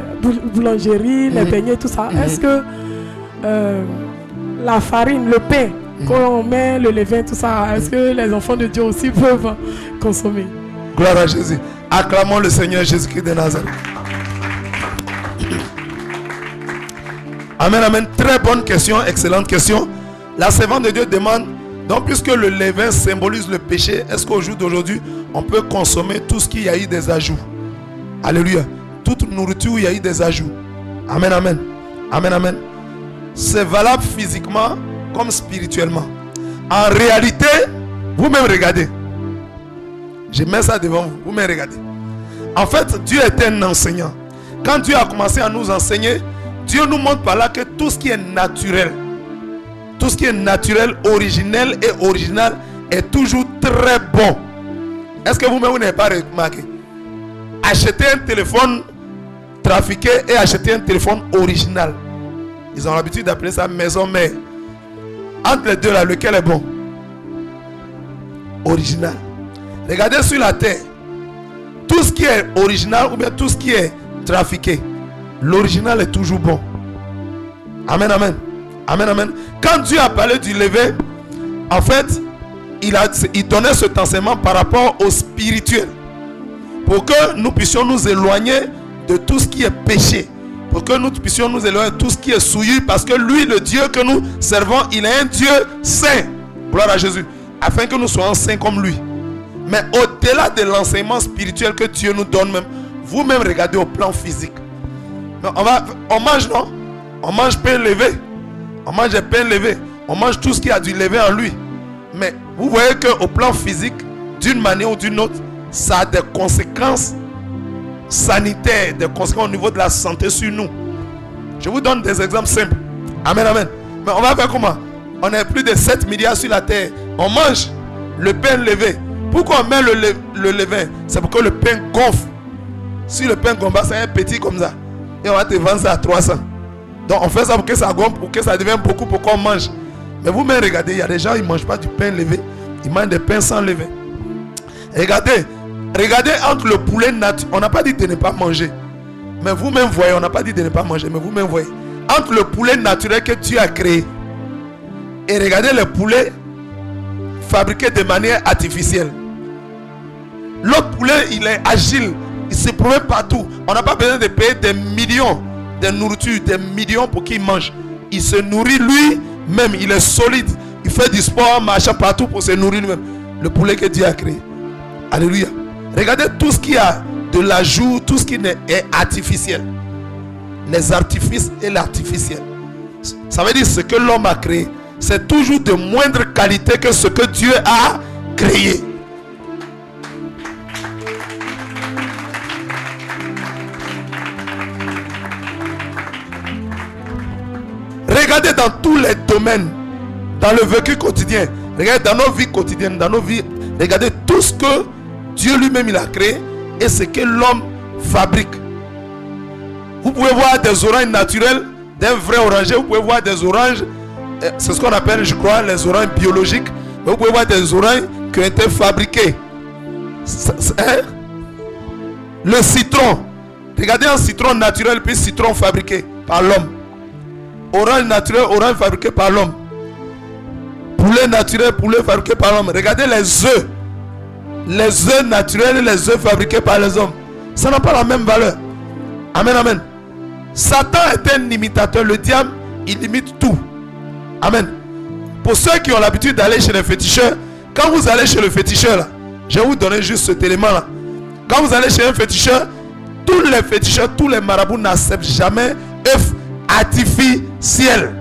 boulangeries, les beignets, tout ça, est-ce que la farine, le pain, quand on met le levain, tout ça, est-ce que les enfants de Dieu aussi peuvent consommer? Gloire à Jésus. Acclamons le Seigneur Jésus-Christ de Nazareth. Amen, amen. Très bonne question, excellente question. La servante de Dieu demande, donc puisque le levain symbolise le péché, est-ce qu'au jour d'aujourd'hui, on peut consommer tout ce qui y a eu des ajouts? Alléluia. Toute nourriture où il y a eu des ajouts. Amen, amen. Amen, amen. C'est valable physiquement comme spirituellement. En réalité, vous-même regardez. Je mets ça devant vous. Vous-même regardez. En fait, Dieu était un enseignant. Quand Dieu a commencé à nous enseigner, Dieu nous montre par là que tout ce qui est naturel, originel et original est toujours très bon. Est-ce que vous-même vous n'avez pas remarqué? Acheter un téléphone trafiqué et acheter un téléphone original. Ils ont l'habitude d'appeler ça maison mère. Entre les deux là, lequel est bon? Original. Regardez sur la terre. Tout ce qui est original ou bien tout ce qui est trafiqué, l'original est toujours bon. Amen, amen. Amen, amen. Quand Dieu a parlé du levain, en fait, il donnait cet enseignement par rapport au spirituel. Pour que nous puissions nous éloigner de tout ce qui est péché. Pour que nous puissions nous éloigner de tout ce qui est souillure. Parce que lui, le Dieu que nous servons, il est un Dieu saint. Gloire à Jésus. Afin que nous soyons saints comme lui. Mais au-delà de l'enseignement spirituel que Dieu nous donne même, vous-même regardez au plan physique. Mais on mange, non? On mange pain levé. On mange des pains levés. On mange tout ce qui a du levé en lui. Mais vous voyez qu'au plan physique, d'une manière ou d'une autre, ça a des conséquences sanitaires, des conséquences au niveau de la santé sur nous. Je vous donne des exemples simples. Amen, amen. Mais on va faire comment? On est plus de 7 milliards sur la terre. On mange le pain levé. Pourquoi on met le levain? C'est pour que le pain gonfle. Si le pain gonfle, c'est un petit comme ça. Et on va te vendre ça à 300. Donc on fait ça pour que ça gonfle, pour que ça devienne beaucoup, pour qu'on mange. Mais vous-même regardez, il y a des gens, ils ne mangent pas du pain levé. Ils mangent des pains sans levain. Regardez entre le poulet naturel. On n'a pas dit de ne pas manger. Mais vous-même voyez, on n'a pas dit de ne pas manger. Mais vous-même voyez. Entre le poulet naturel que Dieu a créé et regardez le poulet fabriqué de manière artificielle. L'autre poulet, il est agile. Il se promène partout. On n'a pas besoin de payer des millions de nourriture, des millions pour qu'il mange. Il se nourrit lui-même. Il est solide. Il fait du sport, marche partout pour se nourrir lui-même. Le poulet que Dieu a créé. Alléluia. Regardez tout ce qui a de l'ajout, tout ce qui est artificiel. Les artifices et l'artificiel. Ça veut dire ce que l'homme a créé. C'est toujours de moindre qualité que ce que Dieu a créé. Regardez dans tous les domaines, dans le vécu quotidien, regardez dans nos vies quotidiennes, dans nos vies, regardez tout ce que Dieu lui-même il a créé et ce que l'homme fabrique. Vous pouvez voir des oranges naturels d'un vrai oranger, vous pouvez voir des oranges, c'est ce qu'on appelle, je crois, les oranges biologiques, mais vous pouvez voir des oranges qui ont été fabriquées. Le citron, regardez un citron naturel puis citron fabriqué par l'homme. Orange naturel, orange fabriqué par l'homme. Poulet naturel, poulet fabriqué par l'homme. Regardez les œufs. Les œufs naturels et les œufs fabriqués par les hommes. Ça n'a pas la même valeur. Amen, amen. Satan est un imitateur. Le diable, il imite tout. Amen. Pour ceux qui ont l'habitude d'aller chez les féticheurs, quand vous allez chez le féticheur, là, je vais vous donner juste cet élément-là. Quand vous allez chez un féticheur, tous les féticheurs, tous les marabouts n'acceptent jamais œufs artificiels.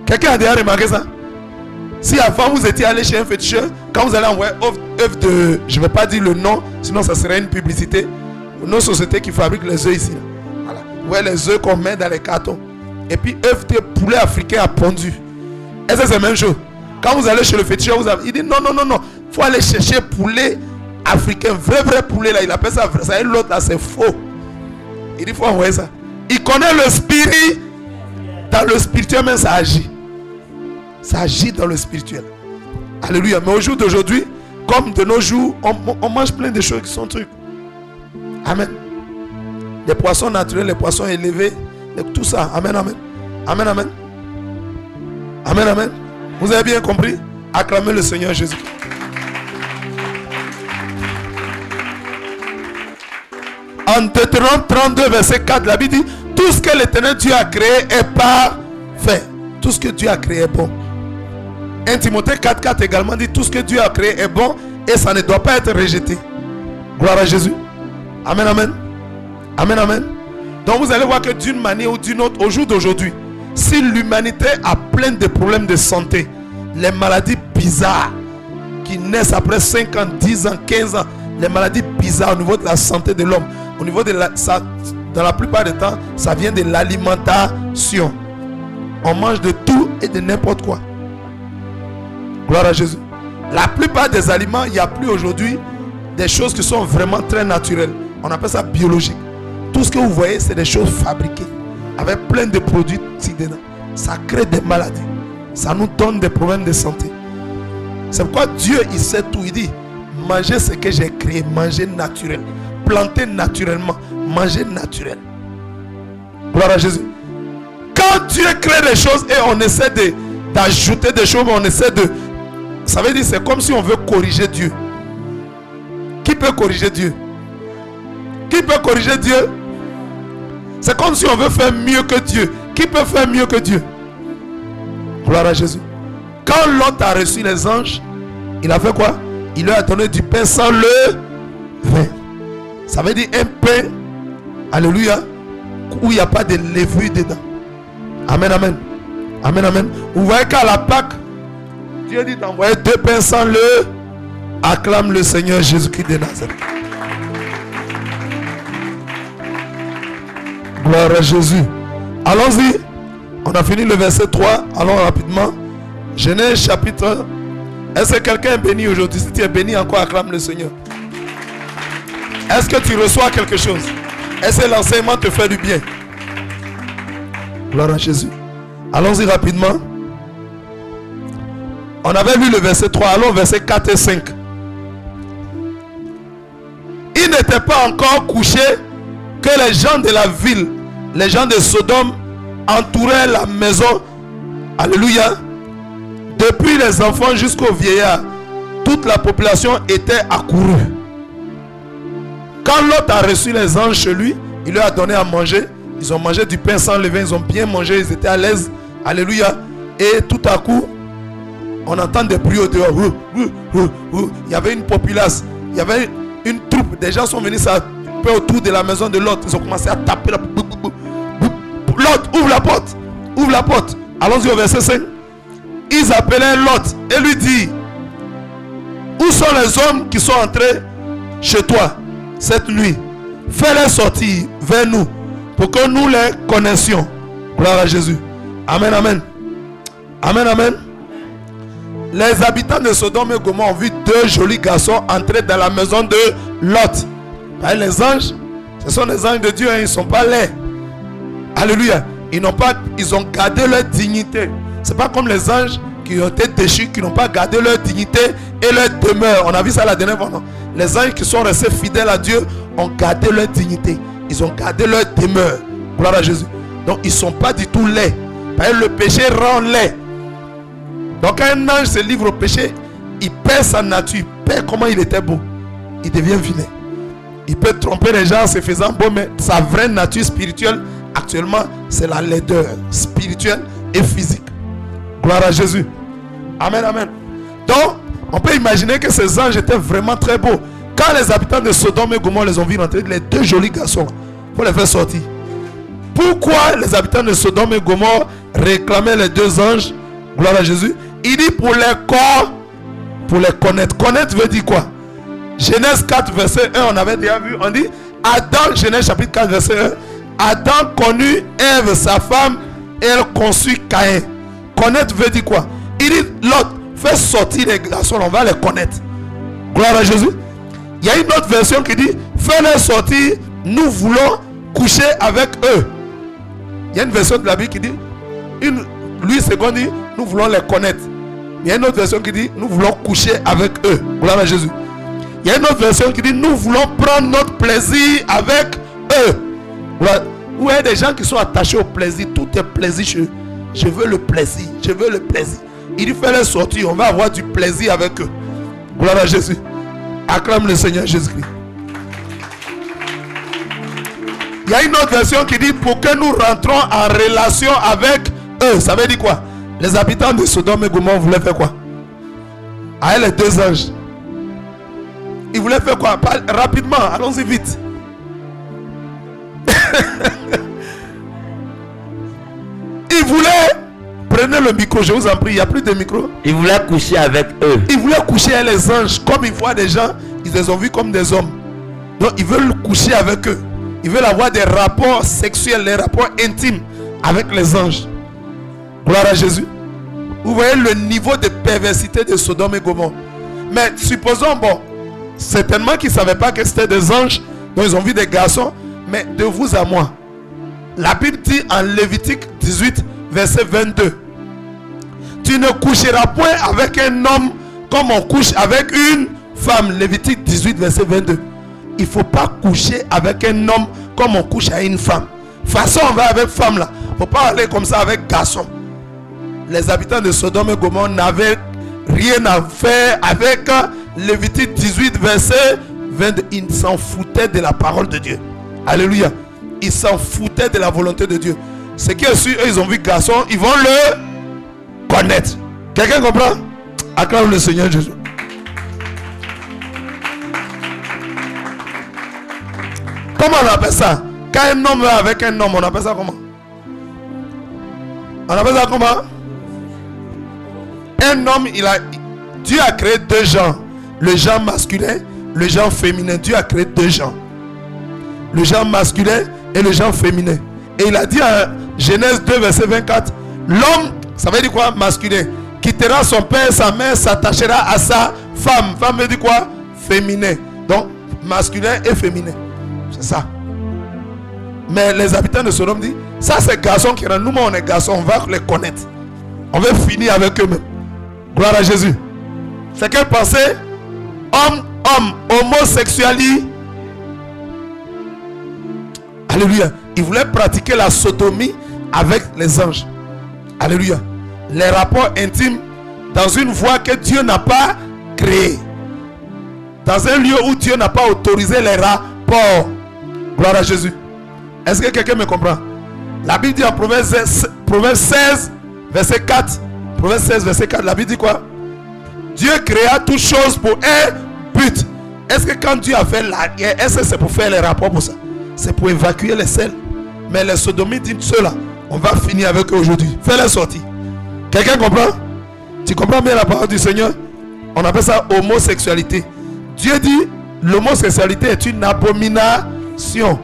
Quelqu'un a déjà remarqué ça? Si avant vous étiez allé chez un féticheur, quand vous allez envoyer œufs de, je ne vais pas dire le nom, sinon ça serait une publicité. Nos sociétés qui fabriquent les œufs ici. Là. Voilà. Vous voyez les œufs qu'on met dans les cartons. Et puis œufs de poulet africain à pondu. Est-ce que c'est la même chose? Quand vous allez chez le féticheur, il dit non. Il faut aller chercher poulet africain, vrai poulet là. Il appelle ça vrai. Ça et l'autre là, c'est faux. Il dit il faut envoyer ça. Il connaît le spirit. Dans le spirituel, même ça agit. Ça agit dans le spirituel. Alléluia. Mais au jour d'aujourd'hui, comme de nos jours, on mange plein de choses qui sont trucs. Amen. Les poissons naturels, les poissons élevés, tout ça. Amen, amen. Amen, amen. Amen, amen. Vous avez bien compris? Acclamez le Seigneur Jésus. En Deutéronome 32, verset 4, la Bible dit: tout ce que l'Éternel Dieu a créé est parfait. Tout ce que Dieu a créé est bon. 1 Timothée 4 également dit: tout ce que Dieu a créé est bon et ça ne doit pas être rejeté. Gloire à Jésus. Amen, amen. Amen, amen. Donc vous allez voir que d'une manière ou d'une autre, au jour d'aujourd'hui, si l'humanité a plein de problèmes de santé, les maladies bizarres qui naissent après 5 ans, 10 ans, 15 ans, les maladies bizarres au niveau de la santé de l'homme, au niveau de dans la plupart des temps, ça vient de l'alimentation. On mange de tout et de n'importe quoi. Gloire à Jésus. La plupart des aliments, il n'y a plus aujourd'hui des choses qui sont vraiment très naturelles. On appelle ça biologique. Tout ce que vous voyez, c'est des choses fabriquées avec plein de produits dedans. Ça crée des maladies. Ça nous donne des problèmes de santé. C'est pourquoi Dieu, il sait tout. Il dit: mangez ce que j'ai créé, mangez naturel. Plantez naturellement, mangez naturel. Gloire à Jésus. Quand Dieu crée des choses et on essaie d'ajouter des choses, on essaie de... Ça veut dire c'est comme si on veut corriger Dieu. Qui peut corriger Dieu? Qui peut corriger Dieu? C'est comme si on veut faire mieux que Dieu. Qui peut faire mieux que Dieu? Gloire à Jésus. Quand Lot a reçu les anges, il a fait quoi? Il leur a donné du pain sans le vin. Ça veut dire un pain, alléluia, où il n'y a pas de levure dedans. Amen, amen. Amen, amen. Vous voyez qu'à la Pâque, Dieu dit d'envoyer 2 pains sans le. Acclame le Seigneur Jésus-Christ de Nazareth. Gloire à Jésus. Allons-y. On a fini le verset 3. Allons rapidement. Genèse chapitre. Est-ce que quelqu'un est béni aujourd'hui? Si tu es béni, encore acclame le Seigneur. Est-ce que tu reçois quelque chose? Est-ce que l'enseignement te fait du bien? Gloire à Jésus. Allons-y rapidement. On avait lu le verset 3. Allons au verset 4 et 5. Il n'était pas encore couché que les gens de la ville, les gens de Sodome, entouraient la maison. Alléluia. Depuis les enfants jusqu'aux vieillards, toute la population était accourue. Quand Lot a reçu les anges chez lui, il leur a donné à manger. Ils ont mangé du pain sans levain, ils ont bien mangé, ils étaient à l'aise. Alléluia. Et tout à coup, on entend des bruits au dehors. Il y avait une populace, il y avait une troupe. Des gens sont venus s'appeler autour de la maison de Lot. Ils ont commencé à taper. Lot, ouvre la porte. Ouvre la porte. Allons-y au verset 5. Ils appelaient Lot et lui disent: où sont les hommes qui sont entrés chez toi cette nuit? Fais-les sortir vers nous pour que nous les connaissions. Gloire à Jésus. Amen, amen. Amen, amen. Les habitants de Sodome et Gomorrhe ont vu 2 jolis garçons entrer dans la maison de Lot. Les anges, ce sont les anges de Dieu, hein, ils ne sont pas laids. Alléluia. Ils ont gardé leur dignité. Ce n'est pas comme les anges qui ont été déchus, qui n'ont pas gardé leur dignité et leur demeure. On a vu ça la dernière fois, non? Les anges qui sont restés fidèles à Dieu ont gardé leur dignité. Ils ont gardé leur demeure. Gloire à Jésus. Donc ils ne sont pas du tout laids. Le péché rend laid. Donc quand un ange se livre au péché, il perd sa nature, il perd comment il était beau. Il devient vilain. Il peut tromper les gens en se faisant beau, mais sa vraie nature spirituelle, actuellement, c'est la laideur spirituelle et physique. Gloire à Jésus. Amen, amen. Donc, on peut imaginer que ces anges étaient vraiment très beaux. Quand les habitants de Sodome et Gomorrhe les ont vus rentrer, les 2 jolis garçons, il faut les faire sortir. Pourquoi les habitants de Sodome et Gomorrhe réclamaient les 2 anges? Gloire à Jésus. Il dit pour les corps, pour les connaître. Connaître veut dire quoi? Genèse 4 verset 1, on avait déjà vu, on dit Adam, Genèse chapitre 4 verset 1, Adam connut Ève sa femme et elle conçut Caïn. Connaître veut dire quoi? Il dit l'autre, fais sortir les garçons, on va les connaître. Gloire à Jésus. Il y a une autre version qui dit fais-les sortir, nous voulons coucher avec eux. Il y a une version de la Bible qui dit Louis II dit nous voulons les connaître. Il y a une autre version qui dit nous voulons coucher avec eux. Gloire à Jésus. Il y a une autre version qui dit nous voulons prendre notre plaisir avec eux. Voilà. Où il y a des gens qui sont attachés au plaisir. Tout est plaisir chez eux. Je veux le plaisir. Je veux le plaisir. Il dit fais-les sortir. On va avoir du plaisir avec eux. Gloire à Jésus. Acclame le Seigneur Jésus-Christ. Il y a une autre version qui dit pour que nous rentrons en relation avec eux. Ça veut dire quoi? Les habitants de Sodome et Gomorrhe voulaient faire quoi? Avec les 2 anges. Ils voulaient faire quoi? Rapidement, allons-y vite. Ils voulaient, prenez le micro, je vous en prie, il n'y a plus de micro. Ils voulaient coucher avec eux. Ils voulaient coucher avec les anges. Comme ils voient des gens, ils les ont vus comme des hommes. Donc ils veulent coucher avec eux. Ils veulent avoir des rapports sexuels, des rapports intimes avec les anges. Gloire à Jésus. Vous voyez le niveau de perversité de Sodome et Gomorrhe. Mais supposons, certainement qu'ils ne savaient pas que c'était des anges. Donc ils ont vu des garçons. Mais de vous à moi, la Bible dit en Lévitique 18 verset 22, tu ne coucheras point avec un homme comme on couche avec une femme. Lévitique 18 verset 22. Il ne faut pas coucher avec un homme comme on couche avec une femme. Façon on va avec femme là. Il ne faut pas aller comme ça avec garçon. Les habitants de Sodome et Gomorrhe n'avaient rien à faire avec Lévitique 18 verset 22. Ils s'en foutaient de la parole de Dieu. Alléluia. Ils s'en foutaient de la volonté de Dieu. Ce qui est sûr, eux, ils ont vu garçon, ils vont le connaître. Quelqu'un comprend? Acclame le Seigneur Jésus. Comment on appelle ça? Quand un homme va avec un homme, on appelle ça comment? On appelle ça comment? Un homme, Dieu a créé deux genres. Le genre masculin, le genre féminin. Dieu a créé deux genres. Le genre masculin et le genre féminin. Et il a dit en Genèse 2, verset 24, l'homme, ça veut dire quoi? Masculin. Quittera son père et sa mère, s'attachera à sa femme. Femme veut dire quoi? Féminin. Donc, masculin et féminin. C'est ça. Mais les habitants de Sodome disent, ça c'est garçon qui rentrent. Nous, on est garçons, on va les connaître. On veut finir avec eux-mêmes. Gloire à Jésus. C'est quelle pensée? Homme, homosexualité. Alléluia. Ils voulaient pratiquer la sodomie avec les anges. Alléluia. Les rapports intimes dans une voie que Dieu n'a pas créée. Dans un lieu où Dieu n'a pas autorisé les rapports. Gloire à Jésus. Est-ce que quelqu'un me comprend? La Bible dit en Proverbe 16, verset 4. Proverbe 16, verset 4. La Bible dit quoi? Dieu créa toutes choses pour un but. Est-ce que quand Dieu a fait la guerre, est-ce que c'est pour faire les rapports pour ça? C'est pour évacuer les sels. Mais les sodomites disent ceux-là, on va finir avec eux aujourd'hui. Fais-les sortir. Quelqu'un comprend? Tu comprends bien la parole du Seigneur? On appelle ça homosexualité. Dieu dit l'homosexualité est une abomination.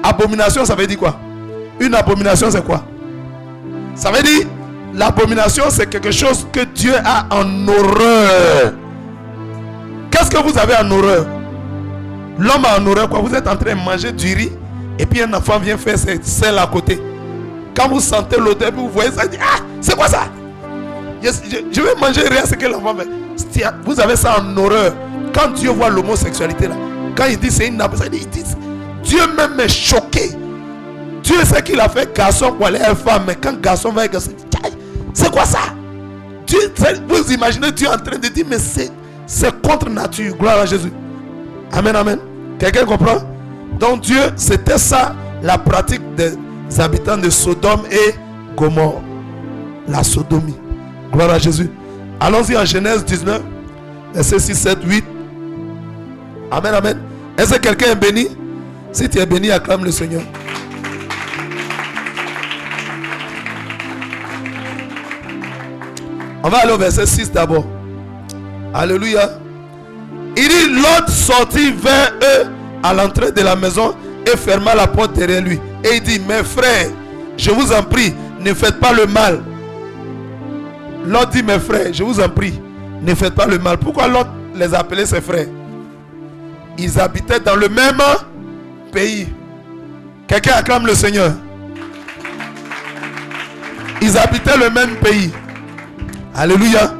Abomination, ça veut dire quoi? Une abomination, c'est quoi? Ça veut dire l'abomination, c'est quelque chose que Dieu a en horreur. Qu'est-ce que vous avez en horreur? L'homme a en horreur quoi? Vous êtes en train de manger du riz et puis un enfant vient faire ses selles à côté. Quand vous sentez l'odeur, vous voyez ça, dit, ah, c'est quoi ça? Je vais manger rien, c'est que l'enfant fait. Vous avez ça en horreur. Quand Dieu voit l'homosexualité là, quand il dit c'est une abomination, il dit Dieu même est choqué. Dieu sait qu'il a fait garçon pour aller à femme, mais quand garçon va être garçon, c'est quoi ça? Dieu, vous imaginez Dieu en train de dire, mais c'est contre nature. Gloire à Jésus. Amen, amen. Quelqu'un comprend? Donc Dieu, c'était ça la pratique des habitants de Sodome et Gomorrhe. La sodomie. Gloire à Jésus. Allons-y en Genèse 19, verset 6, 7, 8. Amen, amen. Est-ce que quelqu'un est béni? Si tu es béni, acclame le Seigneur. On va aller au verset 6 d'abord. Alléluia. Il dit, Lot sortit vers eux à l'entrée de la maison et ferma la porte derrière lui. Et il dit, mes frères, je vous en prie, ne faites pas le mal. Lot dit, mes frères, je vous en prie, ne faites pas le mal. Pourquoi Lot les appelait ses frères? Ils habitaient dans le même pays. Quelqu'un acclame le Seigneur. Ils habitaient le même pays. Alléluia.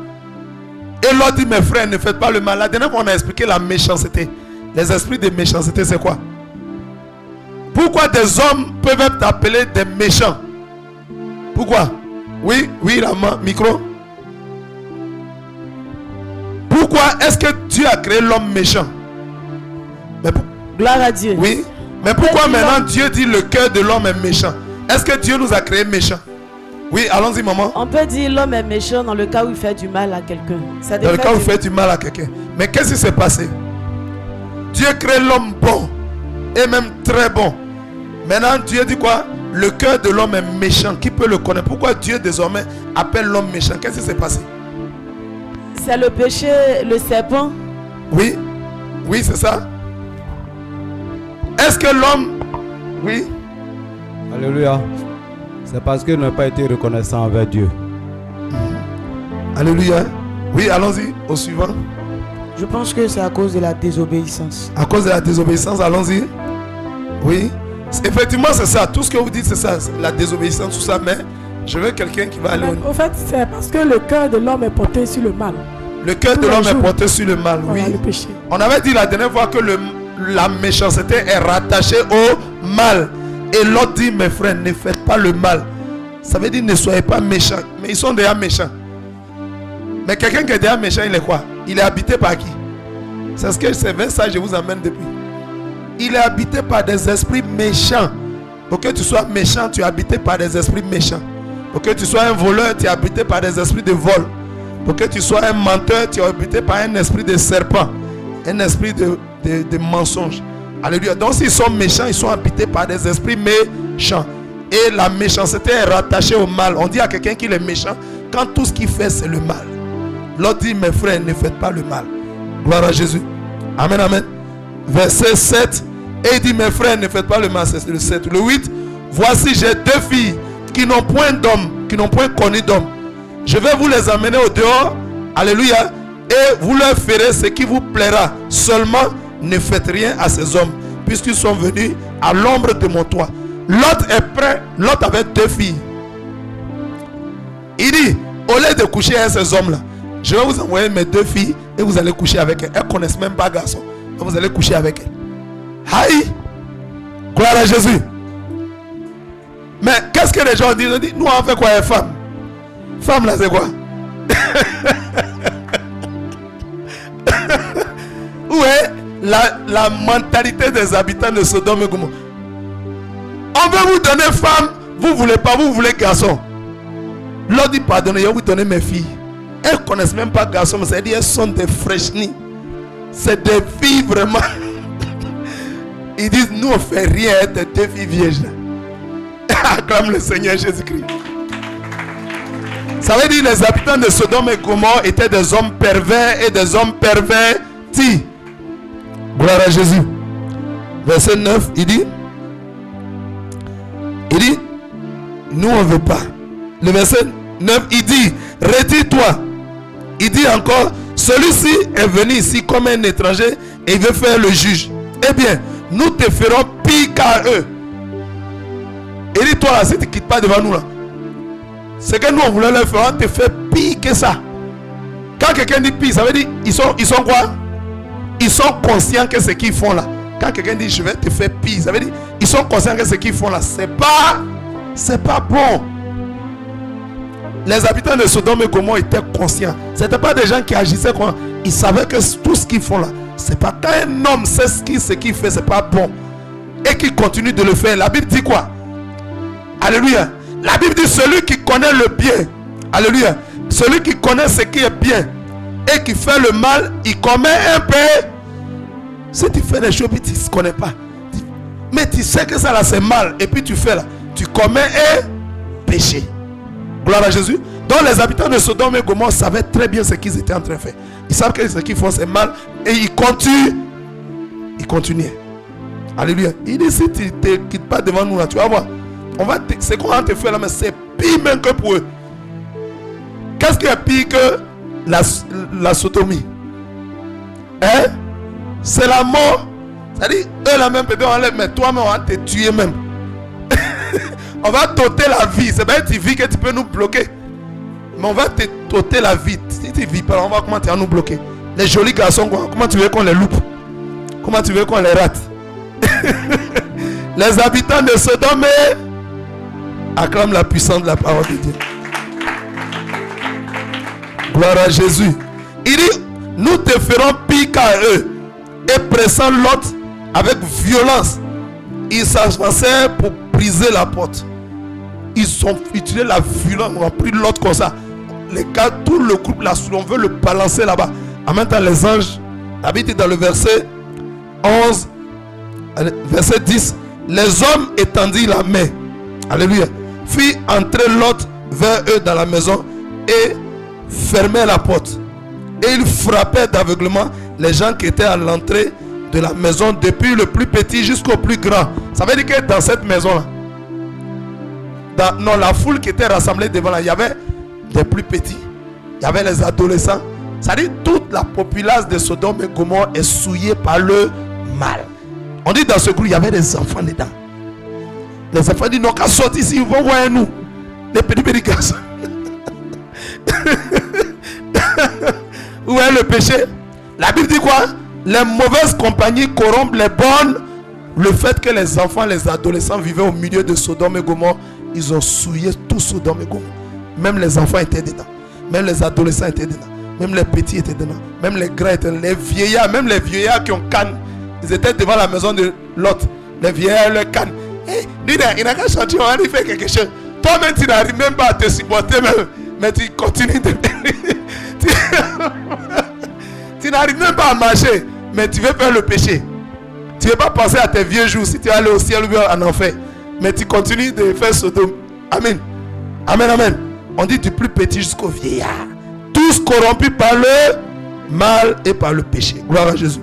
Et Lot dit, mes frères, ne faites pas le mal. La dernière fois, on a expliqué la méchanceté. Les esprits de méchanceté, c'est quoi? Pourquoi des hommes peuvent être appelés des méchants? Pourquoi? Oui, la micro. Pourquoi est-ce que Dieu a créé l'homme méchant? Gloire à Dieu. Oui. Mais pourquoi maintenant Dieu dit le cœur de l'homme est méchant? Est-ce que Dieu nous a créé méchants? Oui, allons-y, maman. On peut dire l'homme est méchant dans le cas où il fait du mal à quelqu'un. Dans le cas où il fait du mal à quelqu'un. Mais qu'est-ce qui s'est passé? Dieu crée l'homme bon et même très bon. Maintenant, Dieu dit quoi? Le cœur de l'homme est méchant. Qui peut le connaître? Pourquoi Dieu désormais appelle l'homme méchant? Qu'est-ce qui s'est passé? C'est le péché, le serpent. Oui, c'est ça. Est-ce que l'homme... Oui. Alléluia. C'est parce qu'il n'a pas été reconnaissant envers Dieu. Alléluia. Oui, allons-y au suivant. Je pense que c'est à cause de la désobéissance. À cause de la désobéissance, allons-y. Oui. Effectivement, c'est ça. Tout ce que vous dites, c'est ça. La désobéissance, tout ça. Mais je veux quelqu'un qui va aller au... En fait, c'est parce que le cœur de l'homme est porté sur le mal. Le cœur de l'homme est porté sur le mal, oui. Voilà, le péché. On avait dit la dernière fois que la méchanceté est rattachée au mal. Et l'autre dit, mes frères, ne faites pas le mal. Ça veut dire ne soyez pas méchants. Mais ils sont déjà méchants. Mais quelqu'un qui est déjà méchant, il est quoi? Il est habité par qui? C'est ce que c'est vers ça que je vous amène depuis. Il est habité par des esprits méchants. Pour que tu sois méchant, tu es habité par des esprits méchants. Pour que tu sois un voleur, tu es habité par des esprits de vol. Pour que tu sois un menteur, tu es habité par un esprit de serpent. Un esprit de mensonge. Alléluia. Donc s'ils sont méchants, ils sont habités par des esprits méchants. Et la méchanceté est rattachée au mal. On dit à quelqu'un qu'il est méchant quand tout ce qu'il fait c'est le mal. L'autre dit, mes frères, ne faites pas le mal. Gloire à Jésus. Amen, amen. Verset 7. Et il dit, mes frères, ne faites pas le mal. C'est le 7. Le 8. Voici, j'ai 2 filles qui n'ont point d'homme, qui n'ont point connu d'homme. Je vais vous les amener au dehors. Alléluia. Et vous leur ferez ce qui vous plaira. Seulement, ne faites rien à ces hommes, puisqu'ils sont venus à l'ombre de mon toit. L'autre est prêt. L'autre avait 2 filles. Il dit, au lieu de coucher avec ces hommes-là, je vais vous envoyer mes 2 filles et vous allez coucher avec elles. Elles ne connaissent même pas garçon. Donc vous allez coucher avec elles. Aïe! Gloire à Jésus. Mais qu'est-ce que les gens disent? Ils disent, nous on fait quoi les femmes? Femme là c'est quoi? Où est la mentalité des habitants de Sodome et Gomorrhe? On veut vous donner femme, vous voulez pas, vous voulez garçon. L'autre dit pardonnez, je vais vous donner mes filles. Elles ne connaissent même pas garçon, mais c'est-à-dire elles sont des fraîchenis. C'est des filles vraiment. Ils disent nous on ne fait rien avec des 2 filles vierges. Acclame le Seigneur Jésus-Christ. Ça veut dire les habitants de Sodome et Gomorrhe étaient des hommes pervers et des hommes pervertis. Gloire à Jésus. Verset 9, il dit, nous on ne veut pas. Le verset 9, il dit, retire-toi. Il dit encore, celui-ci est venu ici comme un étranger et il veut faire le juge. Eh bien, nous te ferons pire qu'à eux. Il dit, toi là, si tu ne quittes pas devant nous là, ce que nous on voulait leur faire, on te fait pire que ça. Quand quelqu'un dit pire, ça veut dire, ils sont quoi? Ils sont conscients que ce qu'ils font là. Quand quelqu'un dit, je vais te faire pire, ça veut dire, ils sont conscients que ce qu'ils font là, c'est pas bon. Les habitants de Sodome et Gomorrhe étaient conscients. Ce n'étaient pas des gens qui agissaient comme... Ils savaient que tout ce qu'ils font là, c'est pas... Quand un homme sait ce qu'il fait, c'est pas bon. Et qu'il continue de le faire. La Bible dit quoi? Alléluia. La Bible dit celui qui connaît le bien. Alléluia. Celui qui connaît ce qui est bien et qui fait le mal, il commet un péché. Si tu fais des choses et tu ne connais pas, mais tu sais que ça là c'est mal et puis tu fais là, tu commets un péché. Gloire à Jésus. Donc les habitants de Sodome et Gomorrhe savaient très bien ce qu'ils étaient en train de faire. Ils savent que ce qu'ils font c'est mal et ils continuent. Ils continuaient. Alléluia. Il dit si tu ne te quittes pas devant nous là, tu vas voir. C'est qu'on va te faire là, mais c'est pire même que pour eux. Qu'est-ce qui est pire que la sodomie? Hein? C'est la mort. C'est-à-dire, eux là même peut-être on enlève, mais toi-même on va te tuer même. On va t'ôter la vie. C'est bien que tu vis que tu peux nous bloquer. Mais on va t'ôter la vie. Si tu ne vis pas, on va comment tu vas nous bloquer. Les jolis garçons, comment tu veux qu'on les loupe? Comment tu veux qu'on les rate? Les habitants de Sodome acclament la puissance de la parole de Dieu. Gloire à Jésus. Il dit, nous te ferons pire qu'à eux. Et pressant l'autre avec violence, ils s'avançaient pour briser la porte. Ils ont utilisé la violence. On a pris l'autre comme ça. Les gars, tout le groupe là, on veut le balancer là-bas. En même temps, les anges, la Bible dit dans le verset 11, verset 10, les hommes étendirent la main. Alléluia. Fit entrer l'autre vers eux dans la maison et fermait la porte. Et ils frappaient d'aveuglement les gens qui étaient à l'entrée de la maison, depuis le plus petit jusqu'au plus grand. Ça veut dire que dans cette maison-là, dans la foule qui était rassemblée devant là, il y avait des plus petits, il y avait les adolescents. Ça veut dire toute la populace de Sodome et Gomorrhe est souillée par le mal. On dit dans ce groupe, il y avait des enfants dedans. Les enfants disent, non, qu'à sortir ici, ils vont voir nous. Les petits garçons. Où est le péché? La Bible dit quoi? Les mauvaises compagnies corrompent les bonnes. Le fait que les enfants, les adolescents vivaient au milieu de Sodome et Gomorrhe, ils ont souillé tout Sodome et Gomorrhe. Même les enfants étaient dedans. Même les adolescents étaient dedans. Même les petits étaient dedans. Même les grands étaient dedans. Les vieillards, même les vieillards qui ont canne, ils étaient devant la maison de l'autre. Les vieillards, leur canne. Il n'a qu'à chanter, on va lui faire quelque chose. Toi-même, tu n'arrives même pas à te supporter, même. Mais tu continues de... tu n'arrives même pas à marcher, mais tu veux faire le péché. Tu ne veux pas penser à tes vieux jours si tu es allé au ciel ou bien en enfer. Mais tu continues de faire Sodome. Amen. Amen, amen. On dit du plus petit jusqu'au vieillard. Tous corrompus par le mal et par le péché. Gloire à Jésus.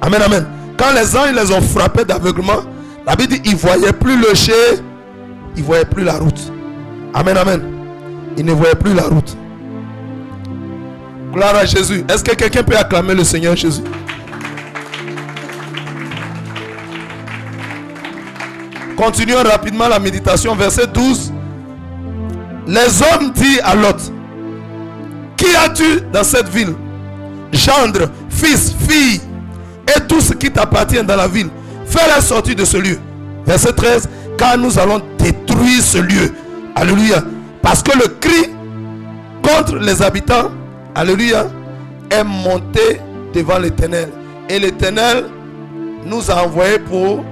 Amen, amen. Quand les anges les ont frappés d'aveuglement, la Bible dit qu'ils ne voyaient plus le chai, ils ne voyaient plus la route. Amen, amen. Ils ne voyaient plus la route. Gloire à Jésus. Est-ce que quelqu'un peut acclamer le Seigneur Jésus? Continuons rapidement la méditation. Verset 12. Les hommes disent à Lot: qui as-tu dans cette ville? Gendre, fils, fille, et tout ce qui t'appartient dans la ville. Fais-les sortir de ce lieu. Verset 13. Car nous allons détruire ce lieu. Alléluia. Parce que le cri contre les habitants, alléluia, est monté devant l'Éternel. Et l'Éternel nous a envoyés pour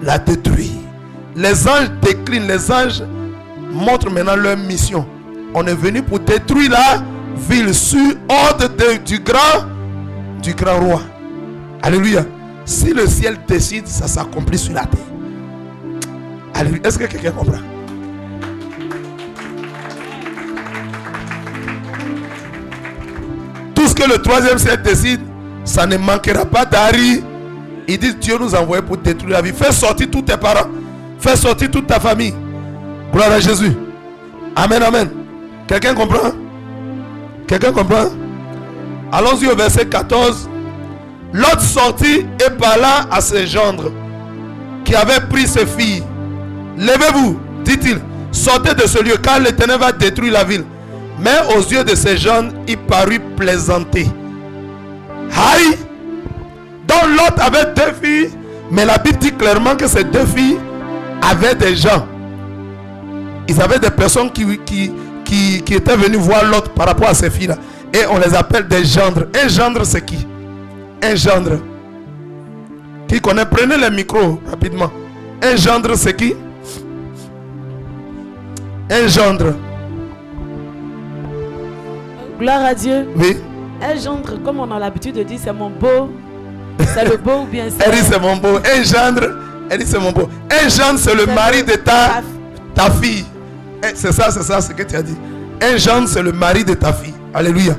la détruire. Les anges déclinent, les anges montrent maintenant leur mission. On est venu pour détruire la ville sur ordre du grand roi. Alléluia. Si le ciel décide, ça s'accomplit sur la terre. Alléluia. Est-ce que quelqu'un comprend? Tout ce que le troisième ciel décide, ça ne manquera pas d'arriver. Il dit: Dieu nous a envoyé pour détruire la vie. Fais sortir tous tes parents. Fais sortir toute ta famille. Gloire à Jésus. Amen, amen. Quelqu'un comprend? Quelqu'un comprend? Allons-y au verset 14. Lot sortit et parla à ses gendres qui avaient pris ses filles. Levez-vous, dit-il, sortez de ce lieu, car l'Éternel va détruire la ville. Mais aux yeux de ces jeunes, il parut plaisanter. Aïe! Donc Lot avait 2 filles, mais la Bible dit clairement que ces 2 filles avaient des gens. Ils avaient des personnes qui étaient venues voir Lot par rapport à ces filles-là. Et on les appelle des gendres. Un gendre, c'est qui? Un gendre. Qui connaît? Prenez les micros rapidement. Un gendre, c'est qui? Un gendre. Gloire à Dieu. Oui. Un gendre, comme on a l'habitude de dire, c'est mon beau. C'est le beau ou bien c'est... Elle dit c'est mon beau. Un gendre, elle dit c'est mon beau. Un gendre, c'est le mari de ta fille. C'est ça ce que tu as dit. Un gendre, c'est le mari de ta fille. Alléluia.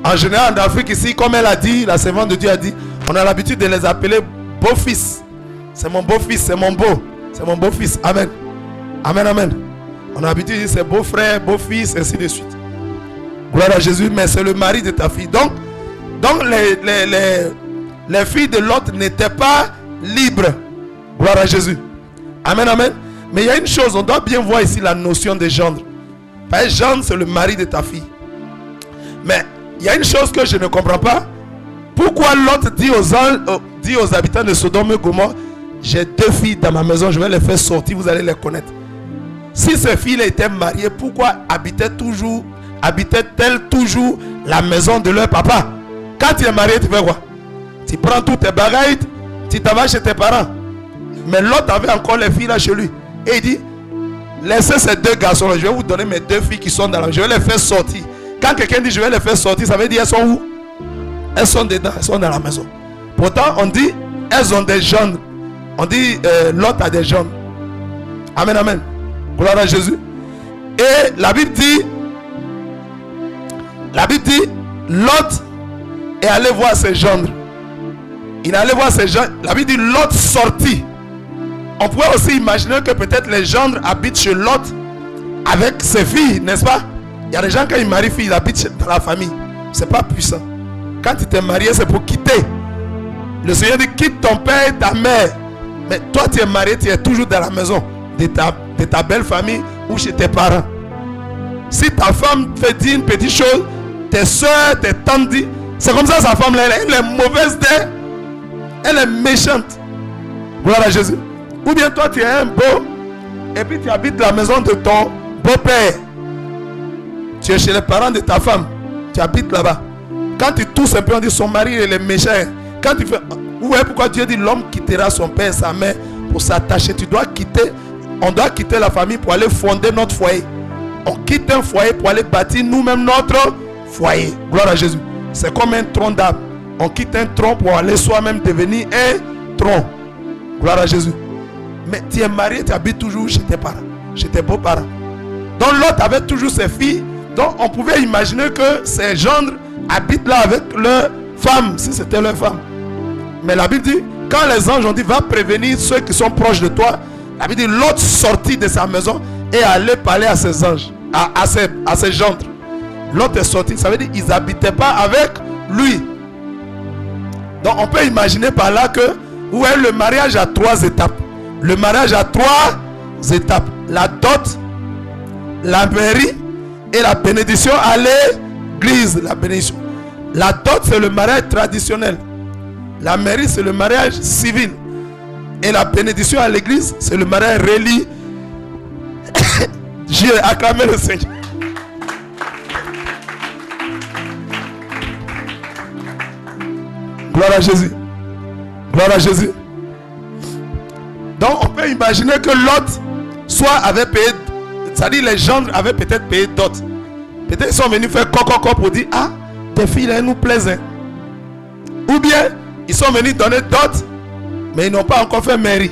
En général, en Afrique ici, comme elle a dit, la servante de Dieu a dit, on a l'habitude de les appeler beau-fils. C'est mon beau-fils, c'est mon beau. C'est mon beau-fils. Amen. Amen, amen. On a l'habitude de dire c'est beau-frère, beau-fils, ainsi de suite. Gloire à Jésus, mais c'est le mari de ta fille. Donc les filles de Lot n'étaient pas libres. Gloire à Jésus. Amen, amen. Mais il y a une chose, on doit bien voir ici la notion de gendre. Parce que gendre, c'est le mari de ta fille. Mais il y a une chose que je ne comprends pas. Pourquoi Lot dit aux habitants de Sodome et Gomorrhe: j'ai 2 filles dans ma maison, je vais les faire sortir, vous allez les connaître. Si ces filles étaient mariées, pourquoi habitaient-elles toujours la maison de leur papa? Quand tu es marié, tu fais quoi? Tu prends tous tes bagages, tu t'en vas chez tes parents. Mais l'autre avait encore les filles là chez lui. Et il dit: laissez ces 2 garçons là, je vais vous donner mes 2 filles qui sont dans la maison, je vais les faire sortir. Quand quelqu'un dit je vais les faire sortir, ça veut dire elles sont où? Elles sont dedans, elles sont dans la maison. Pourtant on dit elles ont des jeunes. On dit Lot a des jeunes. Amen, amen. Gloire à Jésus. Et la Bible dit Lot est allé voir ses gendres. Il est allé voir ses gendres. La Bible dit Lot sortit. On pourrait aussi imaginer que peut-être les gendres habitent chez Lot avec ses filles, n'est-ce pas? Il y a des gens, quand ils marient filles, ils habitent dans la famille. C'est pas puissant. Quand tu t'es marié, c'est pour quitter. Le Seigneur dit: quitte ton père et ta mère. Mais toi, tu es marié, tu es toujours dans la maison de ta belle famille ou chez tes parents. Si ta femme fait dire une petite chose, tes soeurs, tes tantes disent, c'est comme ça sa femme, elle est mauvaise d'elle. Elle est méchante. Gloire à Jésus. Ou bien toi, tu es un beau et puis tu habites la maison de ton beau-père. Tu es chez les parents de ta femme. Tu habites là-bas. Quand tu tousses un peu, on dit son mari il est méchant. Quand tu fais... Vous voyez pourquoi Dieu dit l'homme quittera son père et sa mère pour s'attacher. On doit quitter la famille pour aller fonder notre foyer. On quitte un foyer pour aller bâtir nous-mêmes notre foyer. Gloire à Jésus. C'est comme un tronc d'arbre. On quitte un tronc pour aller soi-même devenir un tronc. Gloire à Jésus. Mais tu es marié, tu habites toujours chez tes parents, chez tes beaux-parents. Donc l'autre avait toujours ses filles. Donc on pouvait imaginer que ses gendres habitent là avec leur femme, si c'était leur femme. Mais la Bible dit, quand les anges ont dit, va prévenir ceux qui sont proches de toi, la Bible dit, l'autre sortit de sa maison et allait parler à ses anges, à ses gendres. L'autre est sorti, ça veut dire qu'ils n'habitaient pas avec lui. Donc on peut imaginer par là que le mariage a 3 étapes. Le mariage a 3 étapes. La dot, la mairie et la bénédiction à l'église. La bénédiction. La dot, c'est le mariage traditionnel. La mairie, c'est le mariage civil. Et la bénédiction à l'église, c'est le mariage religieux. J'ai acclamé le Seigneur. Gloire à Jésus. Gloire à Jésus. Donc on peut imaginer que l'autre soit avait payé, c'est-à-dire les gendres avaient peut-être payé dot. Peut-être ils sont venus faire coco pour dire, ah, tes filles elles nous plaisent. Hein. Ou bien ils sont venus donner dot, mais ils n'ont pas encore fait mairie.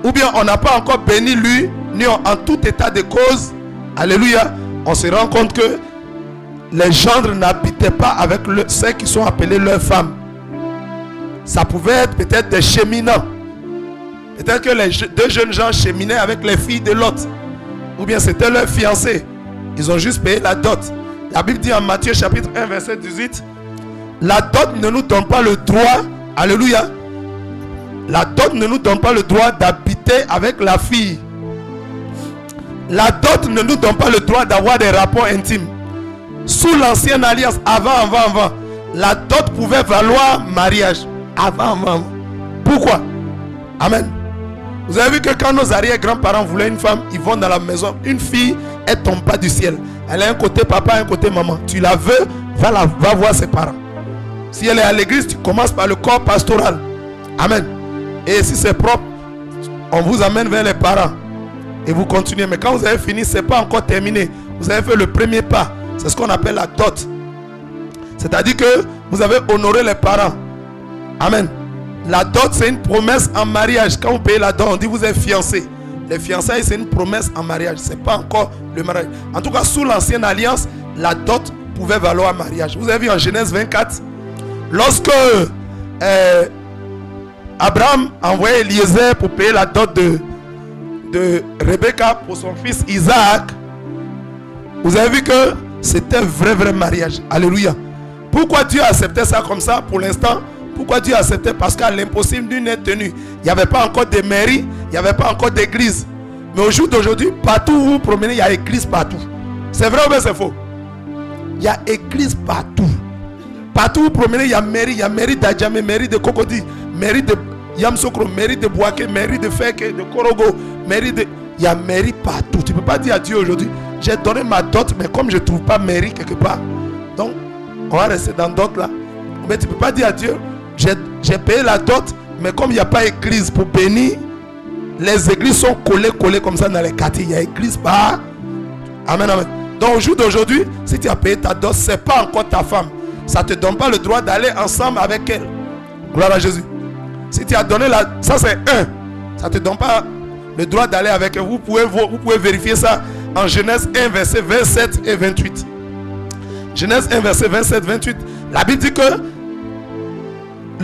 Ou bien on n'a pas encore béni lui, ni en tout état de cause. Alléluia. On se rend compte que les gendres n'habitaient pas avec ceux qui sont appelés leurs femmes. Ça pouvait être peut-être des cheminants. Peut-être que les 2 jeunes gens cheminaient avec les filles de l'autre. Ou bien c'était leur fiancé. Ils ont juste payé la dot. La Bible dit en Matthieu chapitre 1 verset 18. La dot ne nous donne pas le droit. Alléluia. La dot ne nous donne pas le droit d'habiter avec la fille. La dot ne nous donne pas le droit d'avoir des rapports intimes. Sous l'ancienne alliance, avant, la dot pouvait valoir mariage. Avant. Pourquoi? Amen. Vous avez vu que quand nos arrière-grands-parents voulaient une femme, ils vont dans la maison. Une fille, elle tombe pas du ciel. Elle a un côté papa, un côté maman. Tu la veux, va voir ses parents. Si elle est à l'église, tu commences par le corps pastoral. Amen. Et si c'est propre, on vous amène vers les parents. Et vous continuez. Mais quand vous avez fini, ce n'est pas encore terminé. Vous avez fait le premier pas. C'est ce qu'on appelle la dot. C'est-à-dire que vous avez honoré les parents. Amen. La dot, c'est une promesse en mariage. Quand vous payez la dot, on dit vous êtes fiancé. Les fiançailles, c'est une promesse en mariage. Ce n'est pas encore le mariage. En tout cas, sous l'ancienne alliance, la dot pouvait valoir mariage. Vous avez vu en Genèse 24, lorsque Abraham envoyait Eliezer pour payer la dot de Rebecca pour son fils Isaac, vous avez vu que c'était vrai mariage. Alléluia. Pourquoi Dieu acceptait ça comme ça pour l'instant? Pourquoi Dieu acceptait? Parce qu'à l'impossible d'une est tenue. Il n'y avait pas encore de mairie, il n'y avait pas encore d'église. Mais au jour d'aujourd'hui, partout où vous promenez, il y a église partout. C'est vrai ou bien c'est faux? Il y a église partout. Partout où vous promenez, il y a mairie d'Adjamé, mairie de Cocody, mairie de Yamsokro, mairie de Boaké, mairie de Feke, de Korogo, il y a mairie partout. Tu ne peux pas dire à Dieu aujourd'hui, j'ai donné ma dot, mais comme je ne trouve pas mairie quelque part, donc on va rester dans dot là. Mais tu ne peux pas dire à Dieu, j'ai payé la dot, mais comme il n'y a pas église pour bénir, les églises sont collées comme ça dans les quartiers. Il y a église par. Amen. Donc au jour d'aujourd'hui, si tu as payé ta dot, ce n'est pas encore ta femme. Ça ne te donne pas le droit d'aller ensemble avec elle. Gloire à Jésus. Si tu as donné ça c'est un. Ça ne te donne pas le droit d'aller avec elle. Vous pouvez vérifier ça en Genèse 1 verset 27 et 28. Genèse 1 verset 27 28. La Bible dit que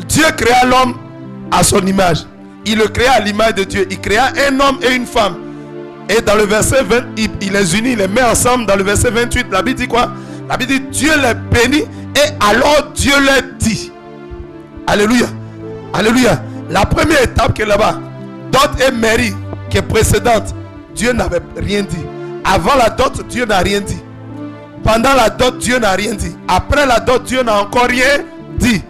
Dieu créa l'homme à son image. Il le créa à l'image de Dieu. Il créa un homme et une femme. Et dans le verset 20, il les unit, il les met ensemble. Dans le verset 28, la Bible dit quoi? La Bible dit Dieu les bénit et alors Dieu leur dit. Alléluia. Alléluia. La première étape qui est là-bas, dot et mairie, qui est précédente, Dieu n'avait rien dit. Avant la dot, Dieu n'a rien dit. Pendant la dot, Dieu n'a rien dit. Après la dot, Dieu n'a encore rien dit.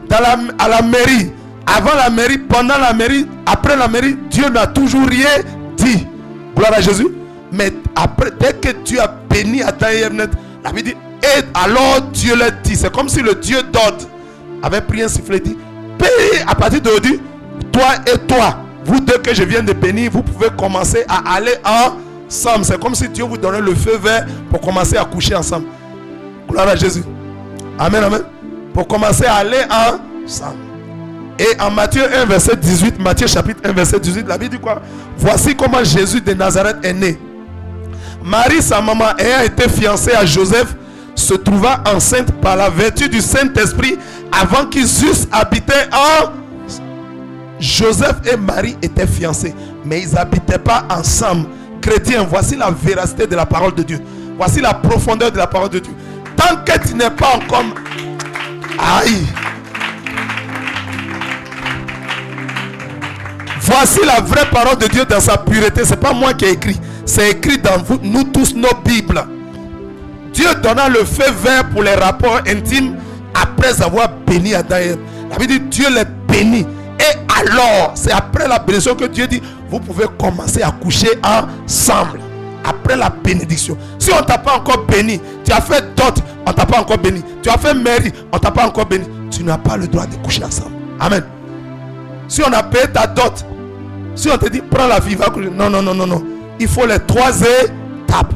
À la mairie, avant la mairie, pendant la mairie, après la mairie, Dieu n'a toujours rien dit. Gloire à Jésus. Mais après, dès que Dieu a béni Adam et Ève, la Bible dit, et alors Dieu l'a dit. C'est comme si le Dieu d'ordre avait pris un sifflet et dit, paye à partir d'aujourd'hui, toi et toi, vous deux que je viens de bénir, vous pouvez commencer à aller ensemble. C'est comme si Dieu vous donnait le feu vert pour commencer à coucher ensemble. Gloire à Jésus. Amen, amen. pour commencer à aller ensemble. Et en Matthieu 1, verset 18, Matthieu chapitre 1, verset 18, la Bible dit quoi? Voici comment Jésus de Nazareth est né. Marie, sa maman, ayant été fiancée à Joseph, se trouva enceinte par la vertu du Saint-Esprit avant qu'ils eussent habité en... Joseph et Marie étaient fiancés, mais ils n'habitaient pas ensemble. Chrétiens, voici la véracité de la parole de Dieu. Voici la profondeur de la parole de Dieu. Tant que tu n'es pas encore... Aïe! Voici la vraie parole de Dieu dans sa pureté. Ce n'est pas moi qui ai écrit. C'est écrit dans vous, nous tous nos Bibles. Dieu donna le feu vert pour les rapports intimes après avoir béni Adam et Ève. La Bible dit Dieu les bénit. Et alors, c'est après la bénédiction que Dieu dit vous pouvez commencer à coucher ensemble. Après la bénédiction. Si on ne t'a pas encore béni, tu as fait dot, on ne t'a pas encore béni. Tu as fait mairie, on ne t'a pas encore béni. Tu n'as pas le droit de coucher ensemble. Amen. Si on a payé ta dot, si on te dit prends la fille, va coucher. Non, non, non, non, non. Il faut les 3 étapes.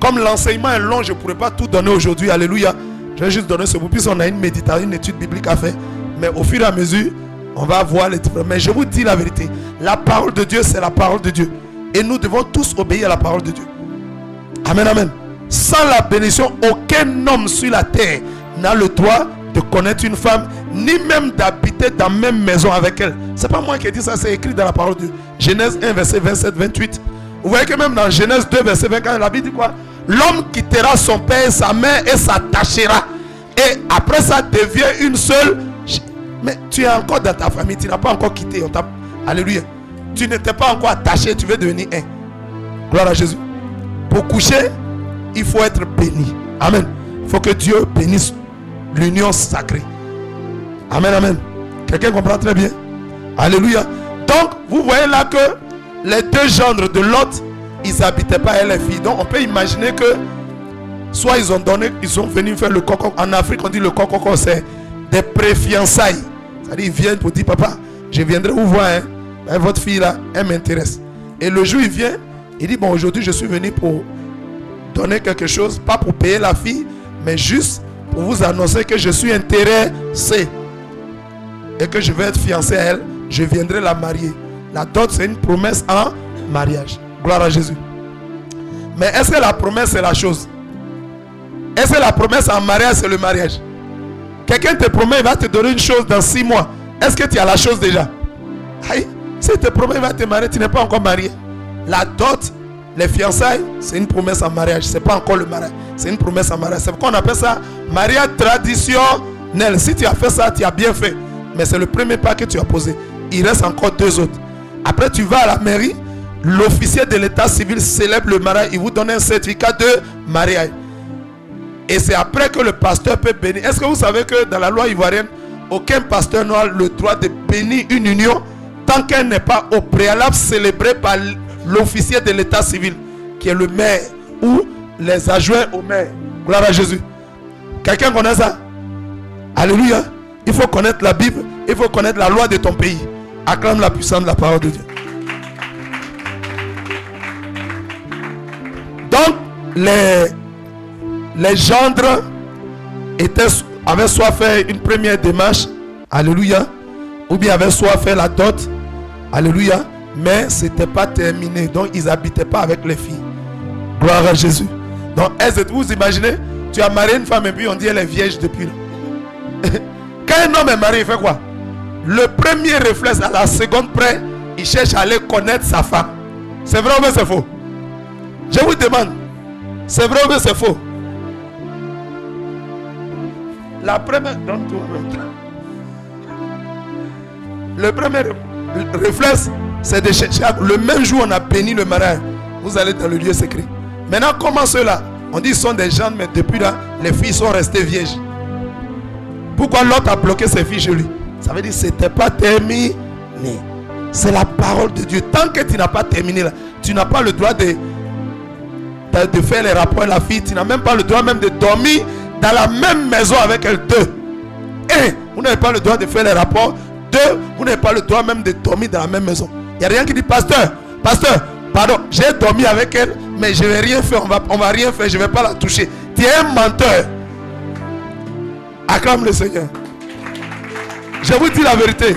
Comme l'enseignement est long, je ne pourrais pas tout donner aujourd'hui. Alléluia. Je vais juste donner ce bout. Puisqu'on a une méditation, une étude biblique à faire. Mais au fur et à mesure, on va voir les différents. Mais je vous dis la vérité. La parole de Dieu, c'est la parole de Dieu. Et nous devons tous obéir à la parole de Dieu. Amen, amen. Sans la bénédiction, aucun homme sur la terre n'a le droit de connaître une femme, ni même d'habiter dans la même maison avec elle. C'est pas moi qui ai dit ça, c'est écrit dans la parole de Dieu. Genèse 1, verset 27, 28. Vous voyez que même dans Genèse 2, verset 24, la Bible dit quoi? L'homme quittera son père et sa mère et s'attachera. Et après ça devient une seule. Mais tu es encore dans ta famille, tu n'as pas encore quitté. Alléluia. Tu n'étais pas encore attaché, tu veux devenir un. Gloire à Jésus. Pour coucher, il faut être béni. Amen. Il faut que Dieu bénisse l'union sacrée. Amen, amen. Quelqu'un comprend très bien? Alléluia. Donc, vous voyez là que les deux gendres de Lot, ils n'habitaient pas avec les filles. Donc, on peut imaginer que soit ils ont donné, ils sont venus faire le coco. En Afrique, on dit le coco, c'est des pré-fiançailles. C'est-à-dire, ils viennent pour dire, papa, je viendrai vous voir. Hein. Votre fille là, elle m'intéresse. Et le jour, il vient, il dit, bon, aujourd'hui, je suis venu pour donner quelque chose, pas pour payer la fille, mais juste pour vous annoncer que je suis intéressé et que je vais être fiancé à elle, je viendrai la marier. La dot, c'est une promesse en mariage. Gloire à Jésus. Mais est-ce que la promesse, c'est la chose? Est-ce que la promesse en mariage, c'est le mariage? Quelqu'un te promet, il va te donner une chose dans 6 mois. Est-ce que tu as la chose déjà? Aïe. Si te promet, il va te marier, tu n'es pas encore marié. La dot, les fiançailles, c'est une promesse en mariage. Ce n'est pas encore le mariage. C'est une promesse en mariage. C'est pourquoi on appelle ça mariage traditionnel. Si tu as fait ça, tu as bien fait. Mais c'est le premier pas que tu as posé. Il reste encore 2 autres. Après, tu vas à la mairie. L'officier de l'état civil célèbre le mariage. Il vous donne un certificat de mariage. Et c'est après que le pasteur peut bénir. Est-ce que vous savez que dans la loi ivoirienne, aucun pasteur n'a le droit de bénir une union tant qu'elle n'est pas au préalable célébrée par l'officier de l'état civil, qui est le maire ou les adjoints au maire. Gloire à Jésus. Quelqu'un connaît ça? Alléluia. Il faut connaître la Bible. Il faut connaître la loi de ton pays. Acclame la puissance de la parole de Dieu. Donc, les gendres avaient soit fait une première démarche. Alléluia. Ou bien avaient soit fait la dot. Alléluia. Mais ce n'était pas terminé. Donc, ils n'habitaient pas avec les filles. Gloire à Jésus. Donc, vous imaginez, tu as marié une femme et puis on dit elle est vierge depuis là. Quand un homme est marié, il fait quoi? Le premier réflexe, à la seconde près, il cherche à aller connaître sa femme. C'est vrai ou bien c'est faux? Je vous demande, c'est vrai ou bien c'est faux? La première... Le premier réflexe, c'est de chercher. Le même jour, on a béni le mariage. Vous allez dans le lieu secret. Maintenant, comment ceux-là? On dit qu'ils sont des gens, mais depuis là, les filles sont restées vierges. Pourquoi l'autre a bloqué ses filles chez lui? Ça veut dire que ce n'était pas terminé. C'est la parole de Dieu. Tant que tu n'as pas terminé là, tu n'as pas le droit de faire les rapports avec la fille. Tu n'as même pas le droit même de dormir dans la même maison avec elle. 2. 1. Vous n'avez pas le droit de faire les rapports. 2. Vous n'avez pas le droit même de dormir dans la même maison. Il n'y a rien qui dit pasteur, pardon, j'ai dormi avec elle, mais je ne vais rien faire. On va rien faire, je ne vais pas la toucher. Tu es un menteur. Acclame le Seigneur. Je vous dis la vérité.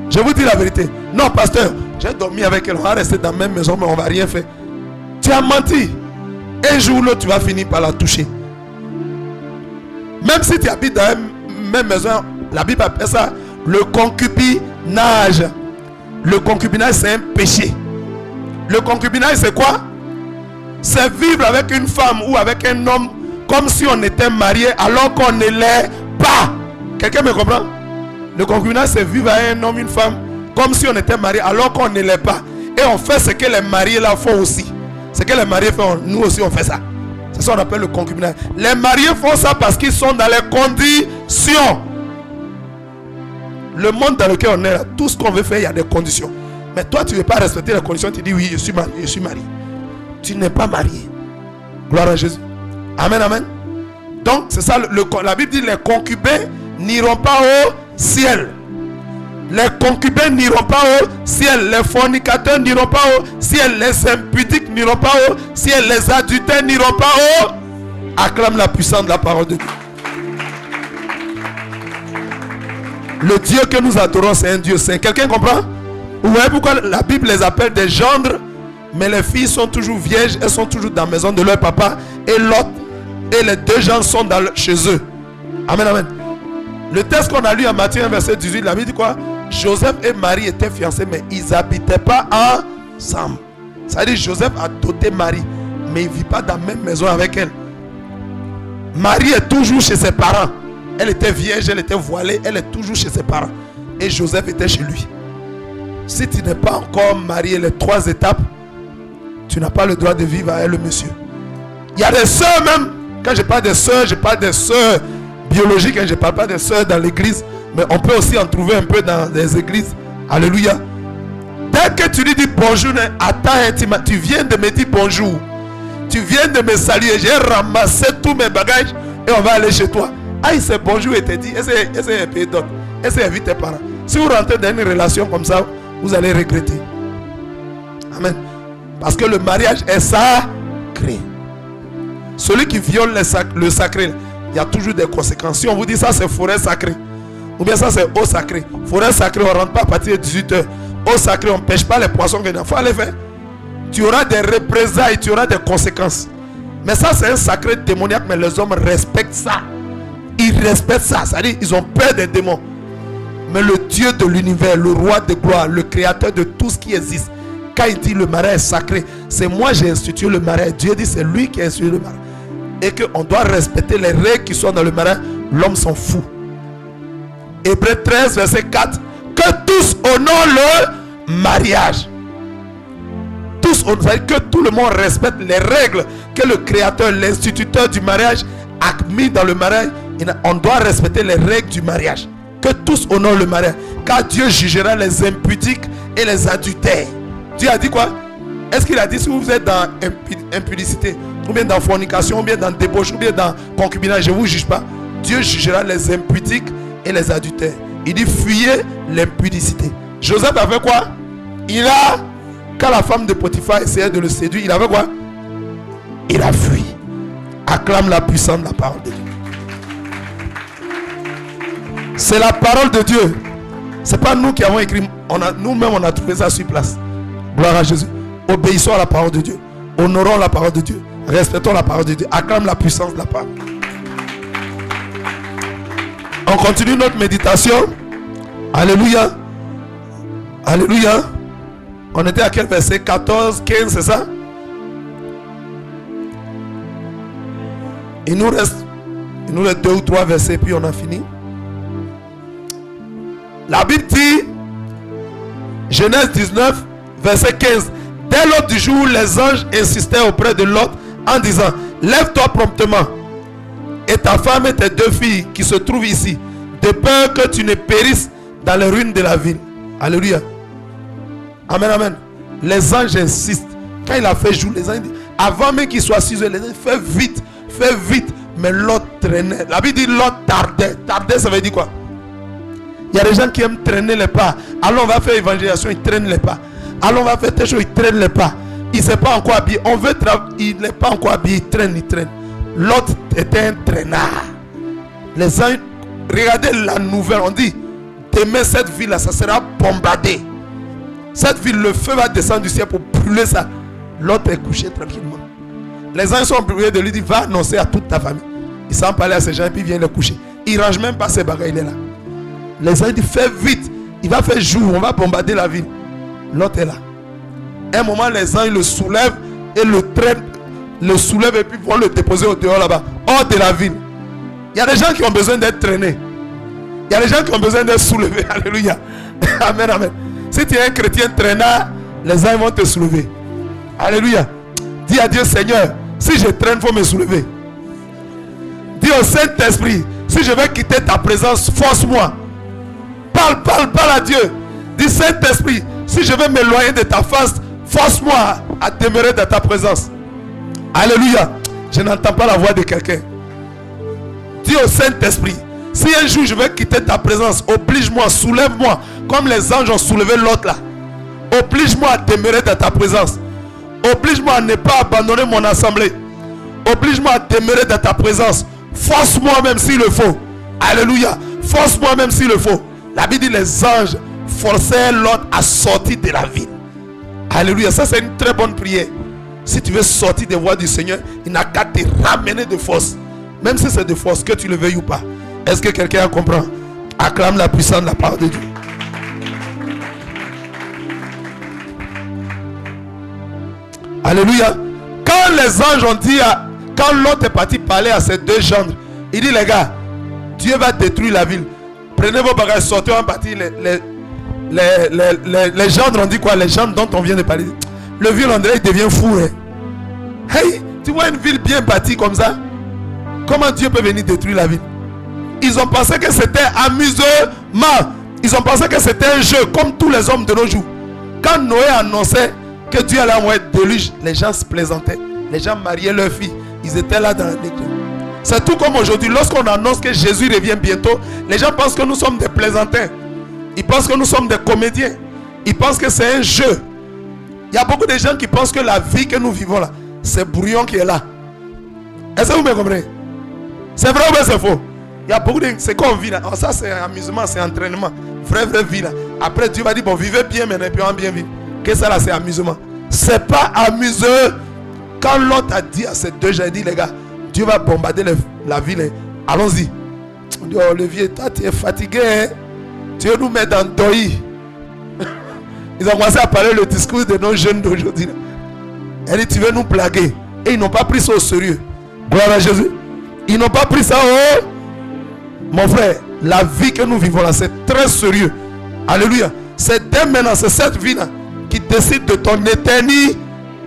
Je vous dis la vérité. Non, pasteur, j'ai dormi avec elle. On va rester dans la même maison, mais on ne va rien faire. Tu as menti. Un jour ou l'autre, tu vas finir par la toucher. Même si tu habites dans la même maison, la Bible appelle ça le concubinage. Le concubinage, c'est un péché. Le concubinage, c'est quoi? C'est vivre avec une femme ou avec un homme comme si on était marié alors qu'on ne l'est pas. Quelqu'un me comprend? Le concubinage, c'est vivre avec un homme, une femme comme si on était marié alors qu'on ne l'est pas. Et on fait ce que les mariés là font aussi. Ce que les mariés font, nous aussi on fait ça. C'est ça qu'on appelle le concubinage. Les mariés font ça parce qu'ils sont dans les conditions. Le monde dans lequel on est là, tout ce qu'on veut faire, il y a des conditions. Mais toi, tu ne veux pas respecter les conditions, tu dis oui, je suis marié, je suis marié. Tu n'es pas marié. Gloire à Jésus. Amen, amen. Donc, c'est ça, la Bible dit les concubins n'iront pas au ciel. Les concubins n'iront pas au ciel. Les fornicateurs n'iront pas au ciel. Les impudiques n'iront pas au ciel. Les adultères n'iront pas au... Acclame la puissance de la parole de Dieu. Le Dieu que nous adorons, c'est un Dieu saint. Quelqu'un comprend? Vous voyez pourquoi la Bible les appelle des gendres, mais les filles sont toujours vierges, elles sont toujours dans la maison de leur papa, et l'autre, et les deux gens sont chez eux. Amen, amen. Le texte qu'on a lu en Matthieu 1, verset 18, la Bible dit quoi? Joseph et Marie étaient fiancés, mais ils n'habitaient pas ensemble. Ça veut dire Joseph a doté Marie, mais il ne vit pas dans la même maison avec elle. Marie est toujours chez ses parents. Elle était vierge, elle était voilée, elle est toujours chez ses parents. Et Joseph était chez lui. Si tu n'es pas encore marié, les 3 étapes, tu n'as pas le droit de vivre avec le monsieur. Il y a des sœurs même. Quand je parle des sœurs, je parle des sœurs biologiques. Je ne parle pas des sœurs dans l'église. Mais on peut aussi en trouver un peu dans les églises. Alléluia. Dès que tu lui dis bonjour, attends intimement. Tu viens de me dire bonjour. Tu viens de me saluer. J'ai ramassé tous mes bagages et on va aller chez toi. Ah, il s'est bonjour et te dit. Essaye un peu d'autres. Essaye d'inviter tes parents. Si vous rentrez dans une relation comme ça, vous allez regretter. Amen. Parce que le mariage est sacré. Celui qui viole le sacré, il y a toujours des conséquences. Si on vous dit ça, c'est forêt sacrée. Ou bien ça, c'est eau sacrée. Forêt sacrée, on ne rentre pas à partir de 18h. Eau sacrée, on ne pêche pas les poissons. Il faut aller faire. Tu auras des représailles, tu auras des conséquences. Mais ça, c'est un sacré démoniaque, mais les hommes respectent ça. Ils respectent ça. C'est-à-dire, ils ont peur des démons. Mais le Dieu de l'univers, le roi de gloire, le créateur de tout ce qui existe, quand il dit le mariage est sacré, c'est moi j'ai institué le mariage. Dieu dit c'est lui qui a institué le mariage. Et qu'on doit respecter les règles qui sont dans le mariage. L'homme s'en fout. Hébreux 13, verset 4. Que tous honorent le mariage. Tous honorent, c'est-à-dire que tout le monde respecte les règles que le créateur, l'instituteur du mariage a mis dans le mariage. On doit respecter les règles du mariage. Que tous honorent le mariage. Car Dieu jugera les impudiques et les adultères. Dieu a dit quoi? Est-ce qu'il a dit si vous êtes dans impudicité, ou bien dans fornication, ou bien dans débauche, ou bien dans concubinage, je ne vous juge pas. Dieu jugera les impudiques et les adultères. Il dit fuyez l'impudicité. Joseph avait quoi? Quand la femme de Potiphar essayait de le séduire, il avait quoi? Il a fui. Acclame la puissance de la parole de Dieu. C'est la parole de Dieu. Ce n'est pas nous qui avons écrit. Nous-mêmes, on a trouvé ça sur place. Gloire à Jésus. Obéissons à la parole de Dieu. Honorons la parole de Dieu. Respectons la parole de Dieu. Acclame la puissance de la parole. On continue notre méditation. Alléluia. Alléluia. On était à quel verset? 14, 15, c'est ça? Il nous reste 2 ou 3 versets, puis on a fini. La Bible dit, Genèse 19, verset 15. Dès l'aube du jour, les anges insistaient auprès de Lot en disant, lève-toi promptement, et ta femme et tes 2 filles qui se trouvent ici, de peur que tu ne périsses dans les ruines de la ville. Alléluia. Amen, amen. Les anges insistent. Quand il a fait jour, les anges disent, avant même qu'il soit 6 heures, les anges fais vite, fais vite. Mais Lot traînait. La Bible dit Lot tardait. Tardait, ça veut dire quoi? Il y a des gens qui aiment traîner les pas. Alors on va faire évangélisation, ils traînent les pas. Alors on va faire telle chose, ils traînent les pas. Il ne s'est pas encore habillé. On veut travailler, il n'est pas encore habillé, il traîne. Lot était un traînard. Les anges, regardez la nouvelle, on dit, demain cette ville-là, ça sera bombardée. Cette ville, le feu va descendre du ciel pour brûler ça. Lot est couché tranquillement. Les anges sont obligés de lui dire, va annoncer à toute ta famille. Il s'en parlait à ces gens et puis il vient les coucher. Il ne range même pas ses bagages, il est là. Les anges disent, fais vite. Il va faire jour, on va bombarder la ville. Lot est là. À un moment, les anges le soulèvent et le traînent, le soulèvent et puis vont le déposer au dehors là-bas, hors de la ville. Il y a des gens qui ont besoin d'être traînés. Il y a des gens qui ont besoin d'être soulevés. Alléluia. Amen, amen. Si tu es un chrétien traînard, les anges vont te soulever. Alléluia. Dis à Dieu, Seigneur, si je traîne, il faut me soulever. Dis au Saint-Esprit, si je vais quitter ta présence, force-moi. Parle à Dieu. Dis, Saint-Esprit, si je vais m'éloigner de ta face, force-moi à demeurer dans ta présence. Alléluia. Je n'entends pas la voix de quelqu'un. Dis au Saint-Esprit, si un jour je vais quitter ta présence, oblige-moi, soulève-moi, comme les anges ont soulevé l'autre là. Oblige-moi à demeurer dans ta présence. Oblige-moi à ne pas abandonner mon assemblée. Oblige-moi à demeurer dans ta présence. Force-moi même s'il le faut. Alléluia. Force-moi même s'il le faut. La Bible dit les anges forçaient l'autre à sortir de la ville. Alléluia. Ça c'est une très bonne prière. Si tu veux sortir des voies du Seigneur, il n'a qu'à te ramener de force. Même si c'est de force, que tu le veuilles ou pas. Est-ce que quelqu'un comprend? Acclame la puissance de la parole de Dieu. Alléluia. Quand les anges ont dit, quand l'autre est parti parler à ces deux gendres, il dit, les gars, Dieu va détruire la ville. Prenez vos bagages, sortez en partie. Les gendres ont dit quoi? Les gendres dont on vient de parler. Le vieux André devient fou. Hein? Hey, tu vois une ville bien bâtie comme ça? Comment Dieu peut venir détruire la ville? Ils ont pensé que c'était amusement. Ils ont pensé que c'était un jeu, comme tous les hommes de nos jours. Quand Noé annonçait que Dieu allait envoyer le déluge, les gens se plaisantaient. Les gens mariaient leurs filles. Ils étaient là dans l'église. C'est tout comme aujourd'hui. Lorsqu'on annonce que Jésus revient bientôt, les gens pensent que nous sommes des plaisantins. Ils pensent que nous sommes des comédiens. Ils pensent que c'est un jeu. Il y a beaucoup de gens qui pensent que la vie que nous vivons là, c'est brouillon qui est là. Est-ce que vous me comprenez? C'est vrai ou bien c'est faux? Il y a beaucoup de... C'est qu'on vit là. Oh, ça c'est amusement, c'est entraînement. Vraie vie là. Après Dieu va dire, bon, vivez bien maintenant et puis on va bien vivre. Que ça là c'est amusement. C'est pas amuseux. Quand l'autre a dit à ces deux gens, il dit, les gars, Dieu va bombarder la ville. Hein. Allons-y. On dit, oh le vieux, toi tu es fatigué. Hein? Tu veux nous mettre dans le deuil. Ils ont commencé à parler le discours de nos jeunes d'aujourd'hui. Elle dit, tu veux nous blaguer. Et ils n'ont pas pris ça au sérieux. Gloire à Jésus. Ils n'ont pas pris ça au... Mon frère, la vie que nous vivons là, c'est très sérieux. Alléluia. C'est dès maintenant, c'est cette vie-là qui décide de ton éternité.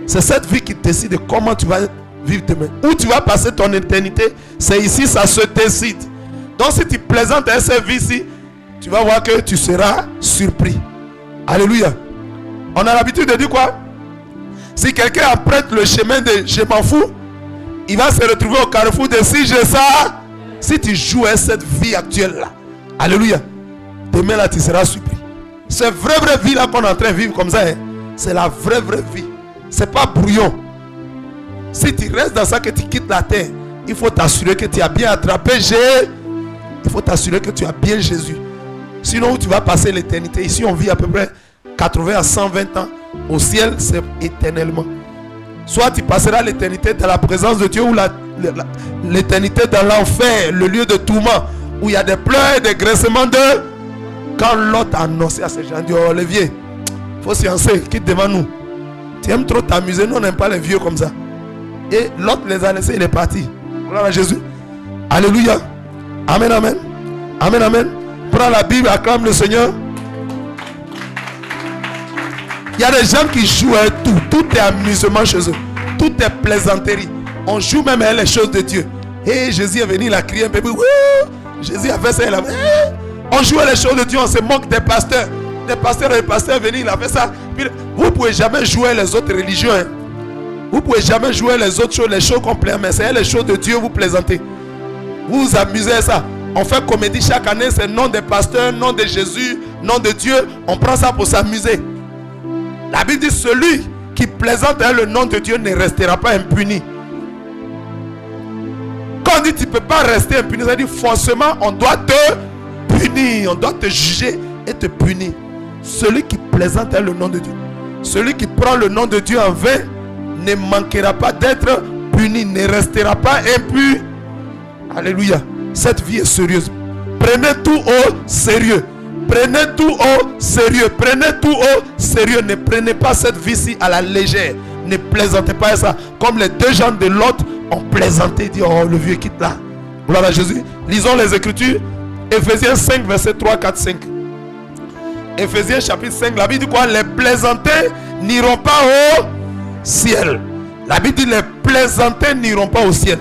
C'est cette vie qui décide de comment tu vas vivre demain. Où tu vas passer ton éternité, c'est ici, ça se décide. Donc si tu plaisantes à cette vie-ci, tu vas voir que tu seras surpris. Alléluia. On a l'habitude de dire quoi? Si quelqu'un emprunte le chemin de je m'en fous, il va se retrouver au carrefour de si j'ai ça. Si tu joues à cette vie actuelle là, alléluia, demain là tu seras surpris. C'est vraie vie là qu'on est en train de vivre comme ça. Hein? C'est la vraie vie. C'est pas brouillon. Si tu restes dans ça, que tu quittes la terre, il faut t'assurer que tu as bien attrapé il faut t'assurer que tu as bien Jésus. Sinon où tu vas passer l'éternité. Ici on vit à peu près 80 à 120 ans. Au ciel c'est éternellement. Soit tu passeras l'éternité dans la présence de Dieu ou l'éternité dans l'enfer, le lieu de tourment, où il y a des pleurs et des graissements de... Quand l'autre a annoncé à ces gens, dit, oh les vieux, il faut sciencer, quitte devant nous. Tu aimes trop t'amuser, nous on n'aime pas les vieux comme ça. Et l'autre les a laissés, il est parti. Gloire à Jésus. Alléluia. Amen, amen. Amen, amen. Prends la Bible, acclame le Seigneur. Il y a des gens qui jouent à tout. Tout est amusement chez eux. Tout est plaisanterie. On joue même à les choses de Dieu. Et Jésus est venu, il a crié un peu. Jésus a fait ça, il a fait. On joue à les choses de Dieu, on se moque des pasteurs. Des pasteurs et des pasteurs venus, il a fait ça. Puis, vous ne pouvez jamais jouer les autres religions. Hein. Vous ne pouvez jamais jouer les autres choses, les choses qu'on plaît. Mais c'est les choses de Dieu, vous plaisantez. Vous vous amusez à ça. On fait comédie chaque année, c'est nom des pasteurs, nom de Jésus, nom de Dieu. On prend ça pour s'amuser. La Bible dit, celui qui plaisante à le nom de Dieu ne restera pas impuni. Quand on dit tu ne peux pas rester impuni, ça veut dire forcément on doit te punir, on doit te juger et te punir. Celui qui plaisante est le nom de Dieu. Celui qui prend le nom de Dieu en vain ne manquera pas d'être puni, ne restera pas impur. Alléluia. Cette vie est sérieuse. Prenez tout au sérieux. Prenez tout au sérieux. Prenez tout au sérieux. Ne prenez pas cette vie-ci à la légère. Ne plaisantez pas à ça. Comme les deux gens de Lot ont plaisanté. Dit, oh, le vieux quitte là. Gloire à Jésus. Lisons les Écritures. Ephésiens 5, verset 3, 4, 5. Ephésiens chapitre 5. La Bible dit quoi? Les plaisantés n'iront pas au ciel. La Bible dit les plaisantés n'iront pas au ciel.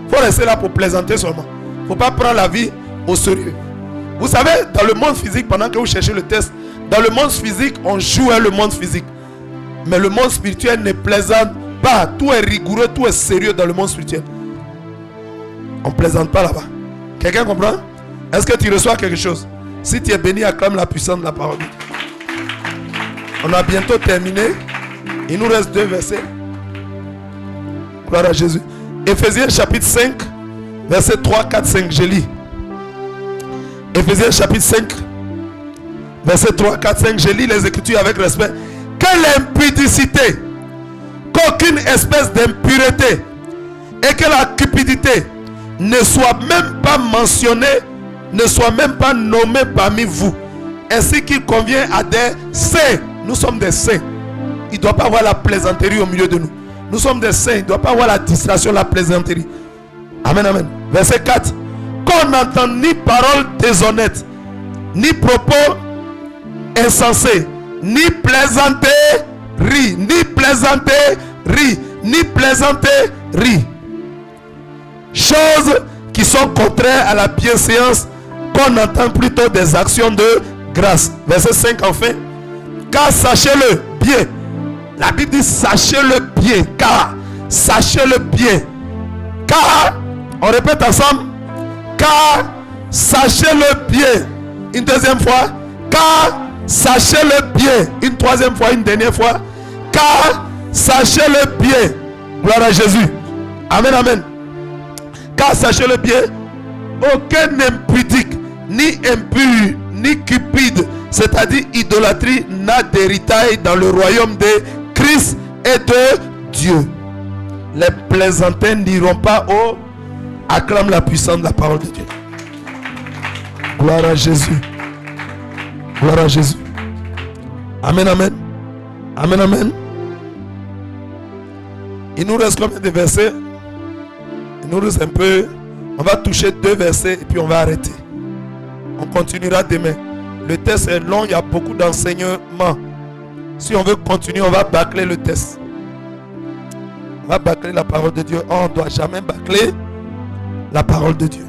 Il faut rester là pour plaisanter seulement. Il ne faut pas prendre la vie au sérieux. Vous savez, dans le monde physique, pendant que vous cherchez le test, dans le monde physique, on joue à le monde physique. Mais le monde spirituel ne plaisante pas. Tout est rigoureux, tout est sérieux dans le monde spirituel. On ne plaisante pas là-bas. Quelqu'un comprend? Est-ce que tu reçois quelque chose? Si tu es béni, acclame la puissance de la parole. On a bientôt terminé. Il nous reste 2 versets. Gloire à Jésus. Ephésiens chapitre 5, verset 3, 4, 5. Je lis. Ephésiens chapitre 5, verset 3, 4, 5. Je lis les Écritures avec respect. Que l'impudicité, qu'aucune espèce d'impureté et que la cupidité ne soit même pas mentionnée, ne soit même pas nommée parmi vous, ainsi qu'il convient à des saints. Nous sommes des saints. Il ne doit pas avoir la plaisanterie au milieu de nous. Nous sommes des saints. Il ne doit pas avoir la distraction, la plaisanterie. Amen, amen. Verset 4. Qu'on n'entend ni parole déshonnête, ni propos insensés, ni plaisanterie, ni plaisanterie, ni plaisanterie. Choses qui sont contraires à la bienséance, qu'on entend plutôt des actions de grâce. Verset 5 enfin. Car sachez-le bien. La Bible dit sachez-le bien. Car, sachez-le bien. Car, on répète ensemble. Car, sachez-le bien. Une deuxième fois. Car, sachez-le bien. Une troisième fois, une dernière fois. Car, sachez-le bien. Gloire à Jésus. Amen, amen. Car, sachez-le bien. Aucun impudique, ni impur, ni cupide, c'est-à-dire idolâtrie, n'a d'héritage dans le royaume de Christ et de Dieu. Les plaisantins n'iront pas au... Acclame la puissance de la parole de Dieu. Gloire à Jésus. Gloire à Jésus. Amen, amen. Amen, amen. Il nous reste combien de versets? Il nous reste un peu. On va toucher 2 versets et puis on va arrêter. On continuera demain. Le test est long, il y a beaucoup d'enseignements. Si on veut continuer, on va bâcler le test. On va bâcler la parole de Dieu. On ne doit jamais bâcler la parole de Dieu.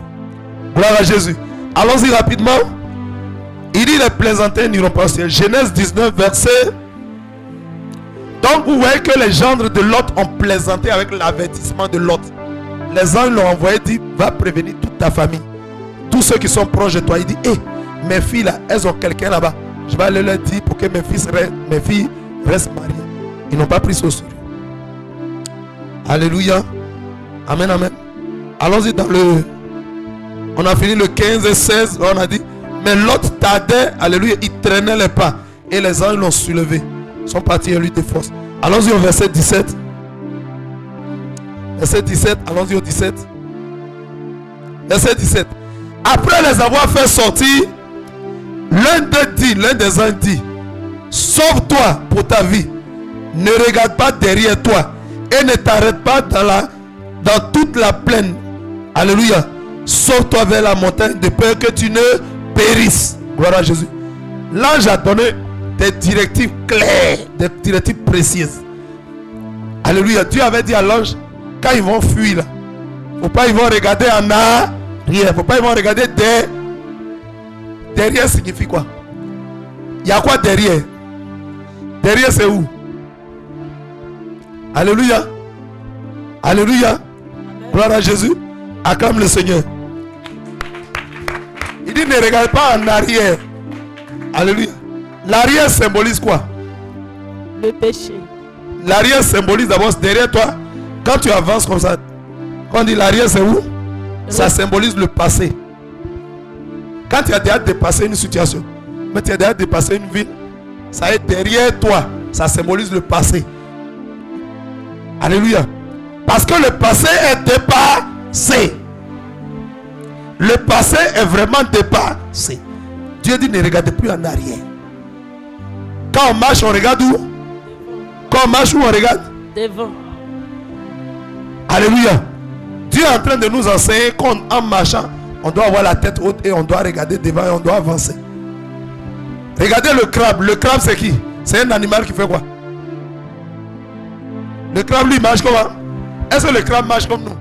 Gloire à Jésus. Allons-y rapidement. Il dit les plaisantins n'iront pas au ciel. Genèse 19, verset. Donc vous voyez que les gendres de Lot ont plaisanté avec l'avertissement de Lot. Les anges l'ont envoyé, dit, va prévenir toute ta famille. Tous ceux qui sont proches de toi. Il dit, hé, mes filles là, elles ont quelqu'un là-bas. Je vais aller leur dire pour que mes filles restent mariées. Ils n'ont pas pris ce sérieux. Alléluia. Amen, amen. Allons-y dans le... On a fini le 15 et 16. On a dit, mais Lot tardait. Alléluia. Il traînait les pas. Et les anges l'ont soulevé. Ils sont partis à lui de force. Allons-y au verset 17. Verset 17. Allons-y au 17. Verset 17. Après les avoir fait sortir, l'un des anges dit, sauve-toi pour ta vie. Ne regarde pas derrière toi. Et ne t'arrête pas dans toute la plaine. Alléluia. Sauve-toi vers la montagne de peur que tu ne périsses. Gloire à Jésus. L'ange a donné des directives claires, des directives précises. Alléluia. Dieu avait dit à l'ange, quand ils vont fuir là, faut pas ils vont regarder en arrière. Faut pas ils vont regarder derrière. Derrière signifie quoi? Il y a quoi derrière? Derrière c'est où? Alléluia. Alléluia. Gloire à Jésus. Acclame le Seigneur. Il dit ne regarde pas en arrière. Alléluia. L'arrière symbolise quoi? Le péché. L'arrière symbolise d'abord derrière toi. Quand tu avances comme ça, quand on dit l'arrière c'est où? ça symbolise le passé. Quand tu as déjà dépassé une situation, mais tu as déjà dépassé une ville, ça est derrière toi, ça symbolise le passé. Alléluia. Parce que le passé est dépassé. Le passé est vraiment dépassé. Dieu dit ne regardez plus en arrière. Quand on marche, on regarde où? Quand on marche, où on regarde? Devant. Alléluia. Dieu est en train de nous enseigner qu'en marchant, on doit avoir la tête haute et on doit regarder devant et on doit avancer. Regardez le crabe. Le crabe, c'est qui? C'est un animal qui fait quoi? Le crabe, lui, marche comment? Est-ce que le crabe marche comme nous?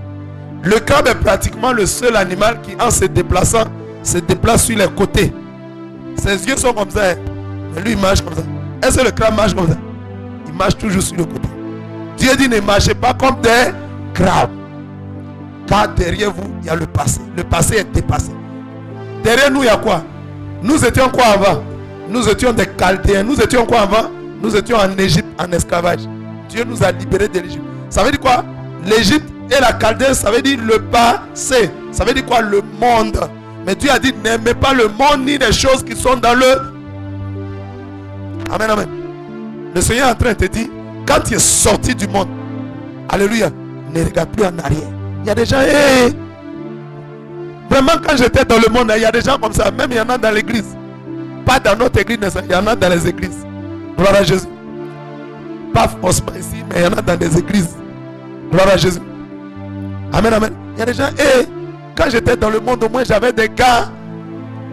Le crabe est pratiquement le seul animal qui, en se déplaçant, se déplace sur les côtés. Ses yeux sont comme ça. Mais lui, il marche comme ça. Est-ce que le crabe marche comme ça? Il marche toujours sur le côté. Dieu dit ne marchez pas comme des crabes. Car derrière vous, il y a le passé. Le passé est dépassé. Derrière nous, il y a quoi? Nous étions quoi avant? Nous étions des Chaldéens. Nous étions quoi avant? Nous étions en Égypte, en esclavage. Dieu nous a libérés de l'Égypte. Ça veut dire quoi? L'Égypte et la Chaldée, ça veut dire le passé. Ça veut dire quoi? Le monde. Mais Dieu a dit, n'aimez pas le monde ni les choses qui sont dans le... Amen, amen. Le Seigneur est en train de te dire, quand tu es sorti du monde, alléluia, ne regarde plus en arrière. Il y a des gens, vraiment quand j'étais dans le monde, il y a des gens comme ça, même il y en a dans l'église. Pas dans notre église, il y en a dans les églises. Gloire à Jésus. Pas forcément ici, mais il y en a dans des églises. Gloire à Jésus. Amen, amen. Il y a des gens, quand j'étais dans le monde, au moins j'avais des gars.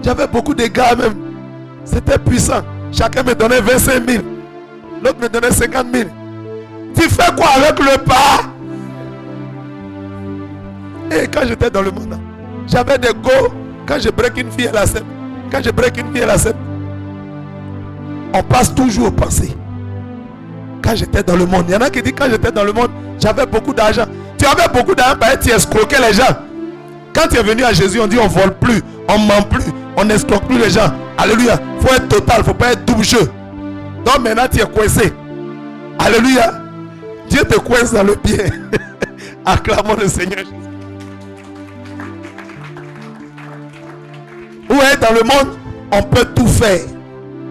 J'avais beaucoup de gars même. C'était puissant. Chacun me donnait 25 000. L'autre me donnait 50 000. Tu fais quoi avec le pas? Et quand j'étais dans le monde, j'avais des go. Quand je break une fille, elle accepte. Quand je break une fille, elle accepte. On passe toujours au passé. Quand j'étais dans le monde, il y en a qui disent quand j'étais dans le monde, j'avais beaucoup d'argent. Tu avais beaucoup d'argent, tu escroquais les gens. Quand tu es venu à Jésus, on dit on vole plus, on ment plus, on n'escroque plus les gens. Alléluia. Il faut être total, il ne faut pas être double jeu. Donc maintenant tu es coincé. Alléluia. Dieu te coince dans le pied. Acclamons le Seigneur Jésus. Où est dans le monde, on peut tout faire.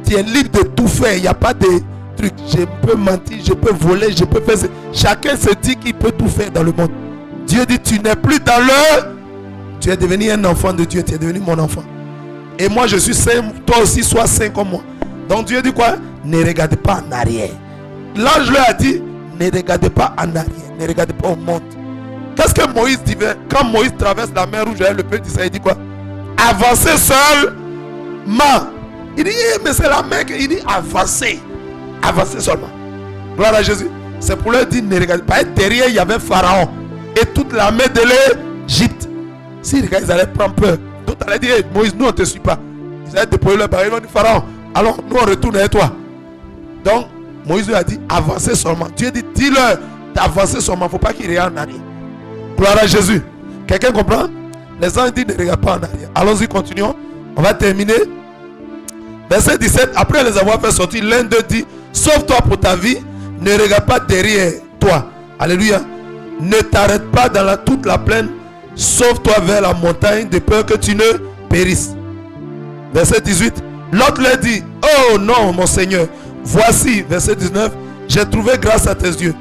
Tu es libre de tout faire. Il n'y a pas de trucs. Je peux mentir, je peux voler, je peux faire. Chacun se dit qu'il peut tout faire dans le monde. Dieu dit tu n'es plus dans le... Tu es devenu un enfant de Dieu. Tu es devenu mon enfant. Et moi je suis saint. Toi aussi sois saint comme moi. Donc Dieu dit quoi? Ne regardez pas en arrière. L'ange leur a dit ne regardez pas en arrière. Ne regardez pas au monde. Qu'est-ce que Moïse dit? Quand Moïse traverse la mer rouge avec le peuple d'Israël, il dit quoi? Avancer seulement. Il dit mais c'est la mer. Il dit avancer. Avancer seulement. Gloire à Jésus. C'est pour leur dire ne regardez pas. Et derrière il y avait Pharaon et toute l'armée de l'Égypte. Si les gars ils allaient prendre peur, d'autres allaient dire hey, Moïse, nous on ne te suit pas. Ils allaient déployer leur baril. Ils ont dit Pharaon, alors nous on retourne avec toi. Donc Moïse lui a dit avancez seulement. Dieu dit dis-leur d'avancer seulement. Il ne faut pas qu'ils regardent en arrière. Gloire à Jésus. Quelqu'un comprend? Les anges disent ne regarde pas en arrière. Allons-y, continuons. On va terminer. Verset 17. Après les avoir fait sortir, l'un d'eux dit sauve-toi pour ta vie. Ne regarde pas derrière toi. Alléluia. Ne t'arrête pas dans toute la plaine. Sauve-toi vers la montagne de peur que tu ne périsses. Verset 18. L'autre leur dit oh non mon Seigneur. Voici, verset 19. J'ai trouvé grâce à tes yeux.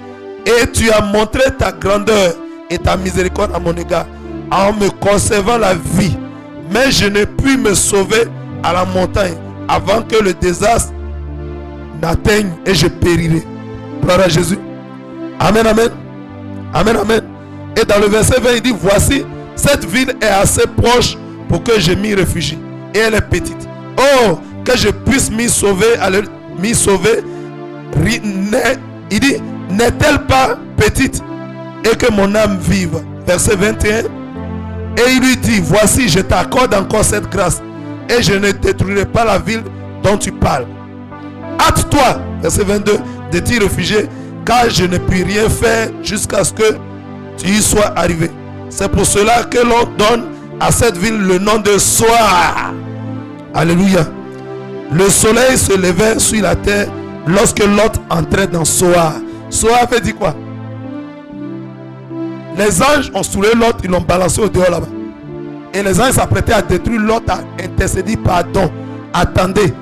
Et tu as montré ta grandeur et ta miséricorde à mon égard en me conservant la vie. Mais je n'ai pu me sauver à la montagne avant que le désastre n'atteigne et je périrai. Gloire à Jésus. Amen, amen. Amen, amen. Et dans le verset 20, il dit voici, cette ville est assez proche pour que je m'y réfugie. Et elle est petite. Oh, que je puisse m'y sauver. Il dit, n'est-elle pas petite et que mon âme vive? Verset 21. Et il lui dit, voici, je t'accorde encore cette grâce et je ne détruirai pas la ville dont tu parles. Hâte-toi, verset 22, de t'y réfugier, car je ne puis rien faire jusqu'à ce que tu y sois arrivé. C'est pour cela que l'on donne à cette ville le nom de Soar. Alléluia. Le soleil se levait sur la terre lorsque Lot entrait dans Soar. Soar fait dire quoi? Les anges ont saoulé Lot, ils l'ont balancé au dehors là-bas. Et les anges s'apprêtaient à détruire. L'autre a intercédé, pardon. Attendez.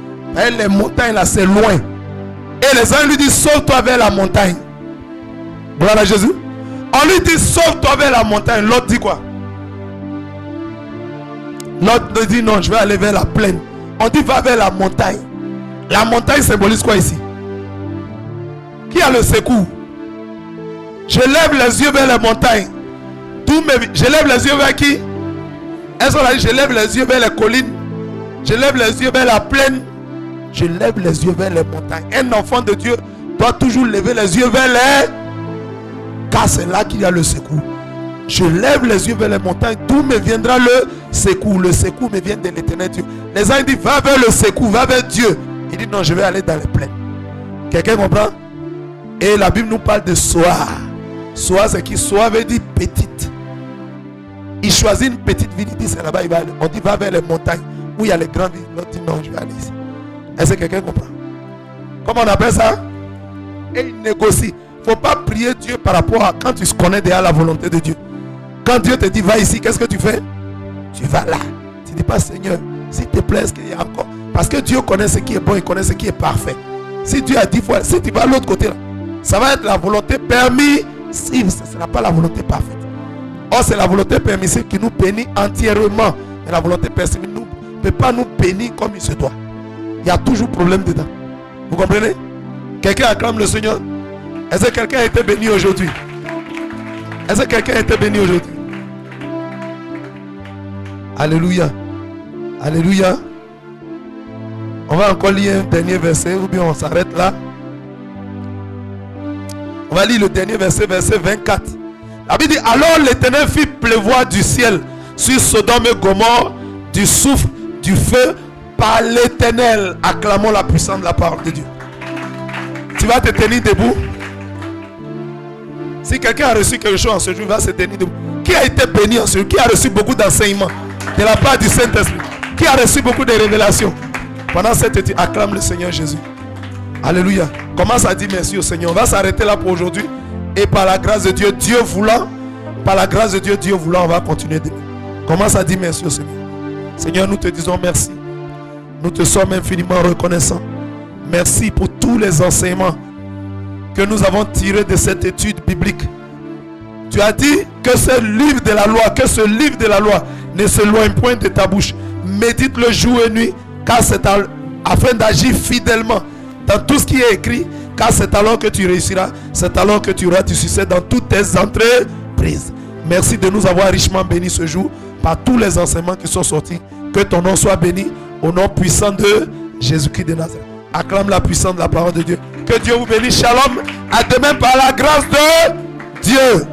Les montagnes là, c'est loin. Et les anges lui disent, sauve-toi vers la montagne. Gloire à Jésus. On lui dit, sauve-toi vers la montagne. L'autre dit quoi? L'autre dit, non, je vais aller vers la plaine. On dit, va vers la montagne. La montagne symbolise quoi ici? Qui a le secours? Je lève les yeux vers la montagne. Je lève les yeux vers qui? Est-ce qu'on a dit, je lève les yeux vers les collines? Je lève les yeux vers la plaine. Je lève les yeux vers les montagnes. Un enfant de Dieu doit toujours lever les yeux vers les... Car c'est là qu'il y a le secours. Je lève les yeux vers les montagnes. D'où me viendra le secours? Le secours me vient de l'éternel Dieu. Les anges disent, va vers le secours, va vers Dieu. Il dit, non, je vais aller dans les plaines. Quelqu'un comprend? Et la Bible nous parle de Soar. Soar, c'est qui? Soar veut dire petite. Il choisit une petite ville, il dit, c'est là-bas, il va aller. On dit, va vers les montagnes, où il y a les grandes villes. L'autre dit, non, je vais aller ici. Est-ce que quelqu'un comprend? Comment on appelle ça? Et il négocie. Il ne faut pas prier Dieu par rapport à quand tu connais déjà la volonté de Dieu. Quand Dieu te dit, va ici, qu'est-ce que tu fais? Tu vas là. Tu ne dis pas, Seigneur, s'il te plaît, est-ce qu'il y a encore? Parce que Dieu connaît ce qui est bon, il connaît ce qui est parfait. Si Dieu a dit, si tu vas à l'autre côté, là, ça va être la volonté permissive. Ce ne sera pas la volonté parfaite. Or, c'est la volonté permissive qui nous bénit entièrement. Mais la volonté permissive ne peut pas nous bénir comme il se doit. Il y a toujours problème dedans. Vous comprenez? Quelqu'un acclame le Seigneur. Est-ce que quelqu'un a été béni aujourd'hui? Est-ce que quelqu'un a été béni aujourd'hui? Alléluia. Alléluia. On va encore lire un dernier verset ou bien on s'arrête là. On va lire le dernier verset, verset 24. La Bible dit, alors l'Éternel fit pleuvoir du ciel sur Sodome et Gomorrhe du soufre, du feu par l'Éternel. Acclamons la puissance de la parole de Dieu. Tu vas te tenir debout. Si quelqu'un a reçu quelque chose en ce jour, il va se tenir debout. Qui a été béni en ce jour? Qui a reçu beaucoup d'enseignements de la part du Saint-Esprit? Qui a reçu beaucoup de révélations? Pendant cette étude, acclame le Seigneur Jésus. Alléluia. Commence à dire merci au Seigneur. On va s'arrêter là pour aujourd'hui. Et par la grâce de Dieu, Dieu voulant, on va continuer demain. Commence à dire merci au Seigneur. Seigneur, nous te disons merci. Nous te sommes infiniment reconnaissants. Merci pour tous les enseignements que nous avons tirés de cette étude biblique. Tu as dit que ce livre de la loi, ne s'éloigne point de ta bouche. Médite-le jour et nuit, car c'est afin d'agir fidèlement dans tout ce qui est écrit, car c'est alors que tu réussiras, c'est alors que tu auras du succès dans toutes tes entreprises. Merci de nous avoir richement bénis ce jour par tous les enseignements qui sont sortis. Que ton nom soit béni au nom puissant de Jésus-Christ de Nazareth. Acclame la puissance de la parole de Dieu. Que Dieu vous bénisse. Shalom. À demain par la grâce de Dieu.